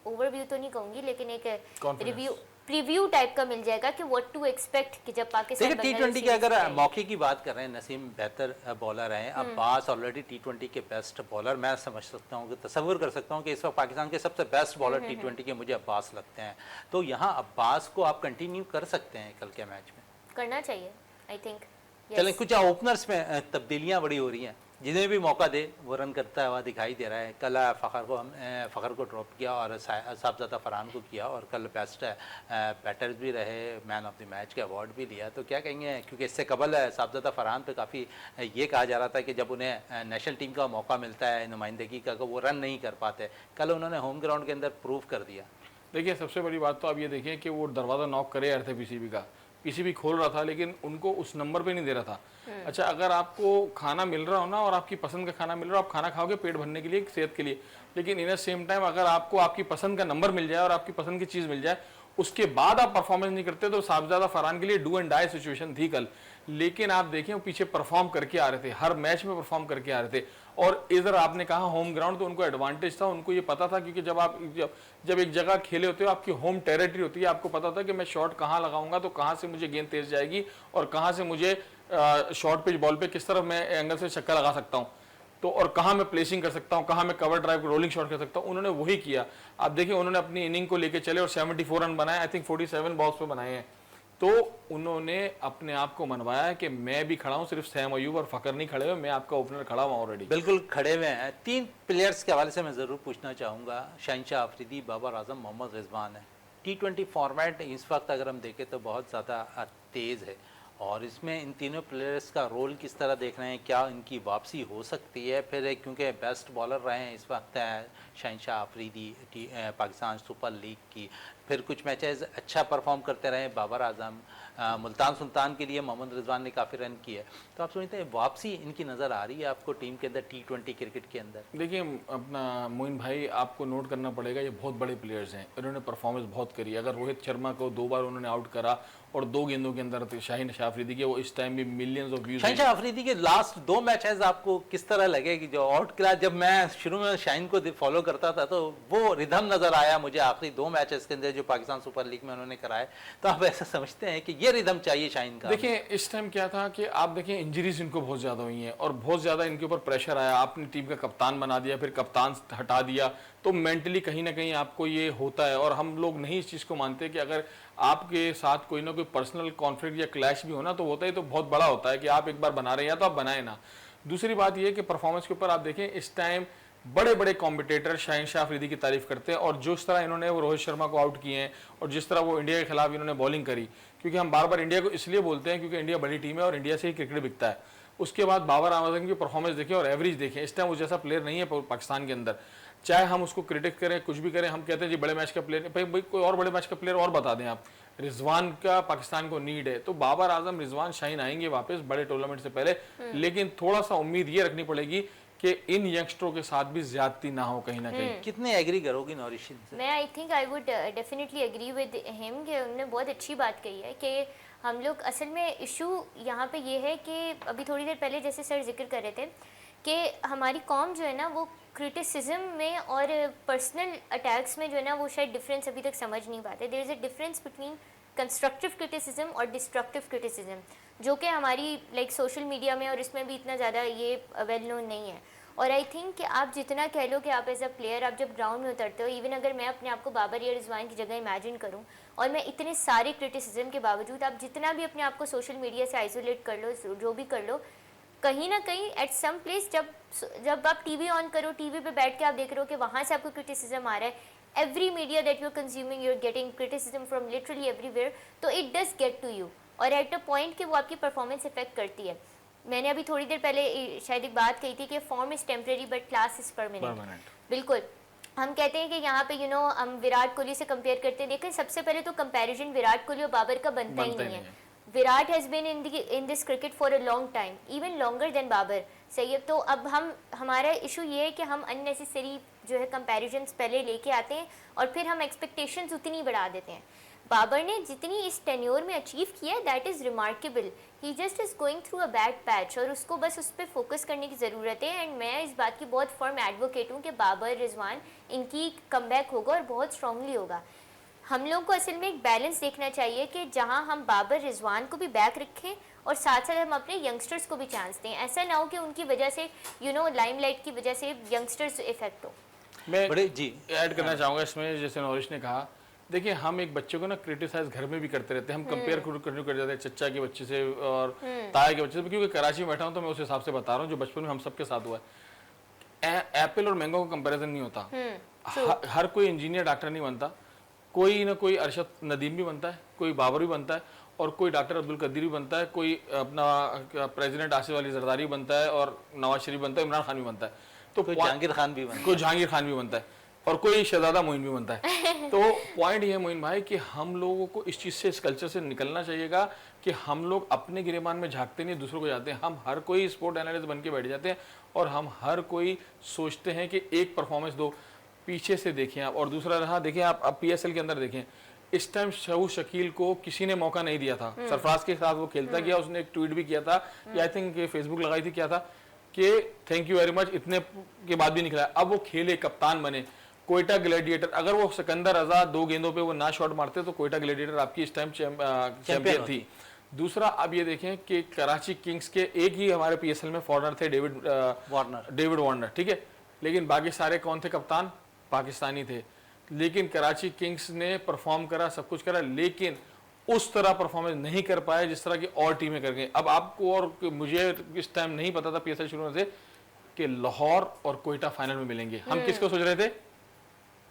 ओवरव्यू तो नहीं कहूँगी, लेकिन एक प्रीव्यू टाइप का मिल जाएगा कि व्हाट टू एक्सपेक्ट कि जब पाकिस्तान T20 के अगर मौके की बात कर रहे हैं, नसीम बेहतर बॉलर हैं, अब्बास ऑलरेडी T20 के बेस्ट बॉलर, मैं समझ सकता हूँ कि तसव्वुर कर सकता हूँ कि इस वक्त पाकिस्तान के सबसे बेस्ट बॉलर T20 के मुझे अब्बास लगते हैं। तो यहाँ अब्बास को आप कंटिन्यू कर सकते हैं कल के मैच में? करना चाहिए, आई थिंक। चलें, कुछ ओपनर्स में तब्दीलियाँ बड़ी हो रही हैं, जिन्हें भी मौका दे वो रन करता हुआ दिखाई दे रहा है। कल फ़खर को ड्रॉप किया और साहिबजादा फरहान को किया, और कल बेस्ट बैटर्स भी रहे, मैन ऑफ द मैच का अवार्ड भी लिया। तो क्या कहेंगे, क्योंकि इससे कबल साहिबजादा फरहान पे काफ़ी ये कहा जा रहा था कि जब उन्हें नेशनल टीम का मौका मिलता है नुमाइंदगी का, वो रन नहीं कर पाते। कल उन्होंने होम ग्राउंड के अंदर प्रूव कर दिया। देखिए, सबसे बड़ी बात तो आप ये देखें कि वो दरवाज़ा नॉक करे यार थे पीसीबी का, पीसीबी खोल रहा था, लेकिन उनको उस नंबर पे नहीं दे रहा था। अच्छा, अगर आपको खाना मिल रहा हो ना, और आपकी पसंद का खाना मिल रहा हो, आप खाना खाओगे पेट भरने के लिए, सेहत के लिए, लेकिन इन सेम टाइम अगर आपको आपकी पसंद का नंबर मिल जाए और आपकी पसंद की चीज़ मिल जाए, उसके बाद आप परफॉर्मेंस नहीं करते, तो साहिबजादा फरहान के लिए डू एंड डाई सिचुएशन थी कल। लेकिन आप देखें वो पीछे परफॉर्म करके आ रहे थे, हर मैच में परफॉर्म करके आ रहे थे। और इधर आपने कहा होम ग्राउंड, तो उनको एडवांटेज था, उनको ये पता था, क्योंकि जब एक जगह खेले होते हो, आपकी होम टेरिटरी होती है, आपको पता था कि मैं शॉट कहाँ लगाऊंगा, तो कहाँ से मुझे गेंद तेज जाएगी, और कहाँ से मुझे शॉर्ट पिच बॉल पे किस तरफ मैं एंगल से छक्का लगा सकता हूँ, तो और कहाँ मैं प्लेसिंग कर सकता हूँ, कहाँ मैं कवर ड्राइव रोलिंग शॉट कर सकता हूँ। उन्होंने वही किया। आप देखिए, उन्होंने अपनी इनिंग को लेके चले और 74 रन बनाए, आई थिंक 47 बॉल्स पे बनाए हैं। तो उन्होंने अपने आप को मनवाया है कि मैं भी खड़ा हूँ, सिर्फ सैम अयूब और फ़खर नहीं खड़े हुए, मैं आपका ओपनर खड़ा हूँ ऑलरेडी। बिल्कुल खड़े हुए हैं। 3 प्लेयर्स के हवाले से मैं ज़रूर पूछना चाहूँगा। शहनशाह अफरीदी, बाबर आजम, मोहम्मद रिजवान है। T20 फॉर्मेट इस वक्त अगर हम देखें तो बहुत ज़्यादा तेज़ है, और इसमें इन तीनों प्लेयर्स का रोल किस तरह देख रहे हैं? क्या इनकी वापसी हो सकती है फिर? क्योंकि बेस्ट बॉलर रहे हैं इस वक्त शहनशाह अफरीदी पाकिस्तान सुपर लीग की, फिर कुछ मैचेस अच्छा परफॉर्म करते रहे बाबर आजम, मुल्तान सुल्तान के लिए मोहम्मद रिजवान ने काफ़ी रन किए। तो आप समझते हैं वापसी इनकी नज़र आ रही है आपको टीम के अंदर T20 क्रिकेट के अंदर? देखिए अपना मोइन भाई, आपको नोट करना पड़ेगा, ये बहुत बड़े प्लेयर्स हैं, इन्होंने परफॉर्मेंस बहुत करी। अगर रोहित शर्मा को 2 बार उन्होंने आउट करा और 2 गेंदों के अंदर शाहीन शाह अफरीदी के, वो इस टाइम भी millions of views. Shaheen Shah Afridi के लास्ट 2 मैचेस आपको किस तरह लगे कि जो आउट क्लास, जब मैं शुरू में शाहीन को फॉलो करता था तो वो रिदम नजर आया मुझे आखिरी 2 मैचेस के अंदर जो पाकिस्तान सुपर लीग में उन्होंने कराए, तो आप ऐसा समझते हैं कि ये रिदम चाहिए शाहीन का? देखिए इस टाइम क्या था कि आप देखें इंजरीज इनको बहुत ज़्यादा हुई हैं और बहुत ज़्यादा इनके ऊपर प्रेशर आया, आपने टीम का कप्तान बना दिया, फिर कप्तान हटा दिया, तो मेंटली कहीं ना कहीं आपको ये होता है। और हम लोग नहीं इस चीज़ को मानते कि अगर आपके साथ कोई ना कोई पर्सनल कॉन्फ्लिक्ट या क्लैश भी हो ना, तो होता है तो बहुत बड़ा होता है कि आप एक बार बना रहे हैं या तो आप बनाए ना। दूसरी बात ये कि परफॉर्मेंस के ऊपर आप देखें इस टाइम बड़े बड़े कॉम्पिटिटर शाहीन शाह अफरीदी की तारीफ करते हैं, और जिस तरह इन्होंने वो रोहित शर्मा को आउट किए हैं और जिस तरह वो इंडिया के खिलाफ इन्होंने बॉलिंग करी, क्योंकि हम बार बार इंडिया को इसलिए बोलते हैं क्योंकि इंडिया बड़ी टीम है और इंडिया से ही क्रिकेट बिकता है। उसके बाद बाबर आजम की परफॉर्मेंस देखें और एवरेज देखें, इस टाइम उस जैसा प्लेयर नहीं है पाकिस्तान के अंदर। चाहे हम उसको क्रिटिक करें कुछ भी करें, हम कहते हैं जी बड़े मैच का प्लेयर, भाई कोई और बड़े मैच का प्लेयर और बता दें आप। रिजवान का पाकिस्तान को नीड है, तो बाबर आजम रिजवान शाहीन आएंगे वापस बड़े टूर्नामेंट से पहले, लेकिन थोड़ा सा उम्मीद ये रखनी पड़ेगी कि इन यंगस्टरों के साथ भी ज्यादती ना हो कहीं ना कहीं। कितने एग्री करोगी नौरिशिन से? मैं I think I would definitely agree with him कि उन्होंने बहुत अच्छी बात कही है कि हम लोग असल में इशू यहाँ पे ये है कि अभी थोड़ी देर पहले जैसे सर जिक्र कर रहे थे कि हमारी कौम जो है ना वो क्रिटिसिज्म में और पर्सनल अटैक्स में जो है ना वो शायद डिफरेंस अभी तक समझ नहीं पाते। There is a difference between constructive criticism और डिस्ट्रक्टिव क्रिटिसिज्म, जो कि हमारी लाइक सोशल मीडिया में और इसमें भी इतना ज़्यादा ये वेल नोन नहीं है। और आई थिंक कि आप जितना कह लो कि आप एज अ प्लेयर आप जब ग्राउंड में उतरते हो, इवन अगर मैं अपने आप को बाबर या रिजवान की जगह इमेजिन करूं और मैं इतने सारे क्रिटिसिज्म के बावजूद आप जितना भी अपने आप को सोशल मीडिया से आइसोलेट कर लो, जो भी कर लो, कहीं ना कहीं एट सम प्लेस जब आप टीवी ऑन करो, टीवी पे बैठ के आप देख रहे हो कि वहाँ से आपको क्रिटिसिज्म आ रहा है, every media that you are consuming you are getting criticism from literally everywhere, तो it does get to you और एट अ पॉइंट कि वो आपकी परफॉर्मेंस इफेक्ट करती है। मैंने अभी थोड़ी देर पहले शायद एक बात कही थी कि form is temporary but class is permanent. बिल्कुल, हम कहते हैं कि यहाँ पे हम विराट कोहली से कंपेयर करते हैं, देखें सबसे पहले तो कंपैरिजन विराट कोहली और बाबर का बनता ही नहीं है। Virat has been in this cricket for a long time, even longer than Babar, सही है। तो अब हमारा इशू ये है कि हम अननेसेसरी जो है कंपैरिजन्स पहले लेके आते हैं और फिर हम एक्सपेक्टेशंस उतनी बढ़ा देते हैं। बाबर ने जितनी इस टेन्योर में अचीव किया है that is remarkable, he just is going through a bad patch और उसको बस उस पर फोकस करने की ज़रूरत है। एंड मैं इस बात की बहुत फर्म एडवोकेट हूँ कि बाबर रिजवान इनकी कमबैक होगा और बहुत स्ट्रांगली होगा। हम लोग को असल में एक बैलेंस देखना चाहिए कि जहाँ हम बाबर रिजवान को भी बैक रखें और साथ साथ हम अपने यंगस्टर्स को भी चांस दें। ऐसा ना हो कि उनकी वजह से लाइमलाइट की वजह से यंगस्टर्स इफेक्ट हो। मैं बड़े जी ऐड करना चाहूँगा इसमें, जैसे नौरिश ने कहा, देखिए हम एक बच्चे को ना क्रिटिसाइज घर में भी करते रहते हैं, हम कंपेयर करने कर जाते हैं चचा के बच्चे से और ताया के बच्चे से, क्योंकि कराची में बैठा हूँ तो मैं उस हिसाब से बता रहा हूँ जो बचपन में हम सबके साथ हुआ है। एप्पल और मैंगो का कंपैरिजन नहीं होता। हर कोई इंजीनियर डॉक्टर नहीं बनता, कोई ना कोई अरशद नदीम भी बनता है, कोई बाबर भी बनता है और कोई डॉक्टर अब्दुल कदीर भी बनता है, कोई अपना प्रेसिडेंट आसिफ अली जरदारी बनता है और नवाज शरीफ बनता है, इमरान खान भी बनता है, तो कोई जहांगीर खान भी बनता है, कोई जहांगीर खान भी बनता है और कोई शहजादा मोइन भी बनता है। तो पॉइंट ये है मोइन भाई कि हम लोगों को इस चीज़ से, इस कल्चर से निकलना चाहिएगा कि हम लोग अपने गिरेबान में झांकते नहीं, दूसरों को जाते हैं। हम हर कोई स्पोर्ट एनालिस्ट बन के बैठ जाते हैं और हम हर कोई सोचते हैं कि एक परफॉर्मेंस दो, पीछे से देखें आप। और दूसरा रहा, देखें आप PSL के अंदर देखें, इस टाइम शहू शकील को किसी ने मौका नहीं दिया था। सरफराज के साथ वो खेलता गया, उसने एक ट्वीट भी किया था, आई थिंक फेसबुक लगाई थी, क्या था कि थैंक यू वेरी मच, इतने के बाद भी निकला। अब वो खेले, कप्तान बने, कोयटा ग्लैडिएटर, अगर वो सिकंदर रजा 2 गेंदों पे वो ना शॉट मारते तो कोयटा ग्लैडिएटर आपकी इस टाइम चैंपियन थी। दूसरा अब ये देखें कि कराची किंग्स के एक ही हमारे PSL में फॉरनर थे, डेविड वार्नर, ठीक है, लेकिन बाकी सारे कौन थे कप्तान? पाकिस्तानी थे। लेकिन कराची किंग्स ने परफॉर्म करा, सब कुछ करा, लेकिन उस तरह परफॉर्मेंस नहीं कर पाए जिस तरह की और टीमें कर गई। अब आपको और मुझे इस टाइम नहीं पता था PSL शुरू होने से कि लाहौर और कोयटा फाइनल में मिलेंगे। हम किसको सोच रहे थे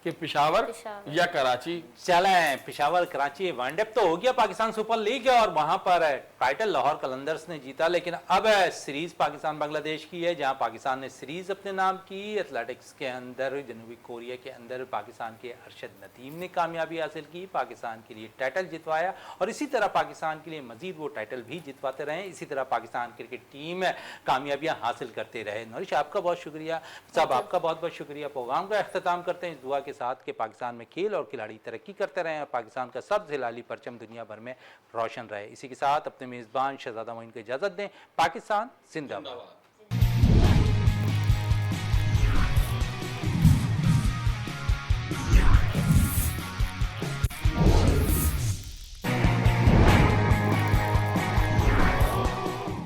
कि पेशावर या कराची? चलें, पेशावर कराची वाइंडअप तो हो गया पाकिस्तान सुपर लीग और वहां पर टाइटल लाहौर कलंदर्स ने जीता, लेकिन अब सीरीज पाकिस्तान बांग्लादेश की है, जहां पाकिस्तान ने सीरीज अपने नाम की। एथलेटिक्स के अंदर जनूबी कोरिया के अंदर पाकिस्तान के अरशद नदीम ने कामयाबी हासिल की, पाकिस्तान के लिए टाइटल जितवाया और इसी तरह पाकिस्तान के लिए मजीद वो टाइटल भी जितवाते रहे। इसी तरह पाकिस्तान क्रिकेट टीम कामयाबियां हासिल करते रहे। नौरिश, आपका बहुत शुक्रिया, साहब आपका बहुत बहुत शुक्रिया। प्रोग्राम का अख्ताम करते हैं इस दुआ के के साथ कि पाकिस्तान में खेल और खिलाड़ी तरक्की करते रहें और पाकिस्तान का सब्ज़ हिलाली परचम दुनिया भर में रोशन रहे। इसी के साथ अपने मेज़बान शहजादा मोइन को इजाज़त दें। पाकिस्तान जिंदाबाद।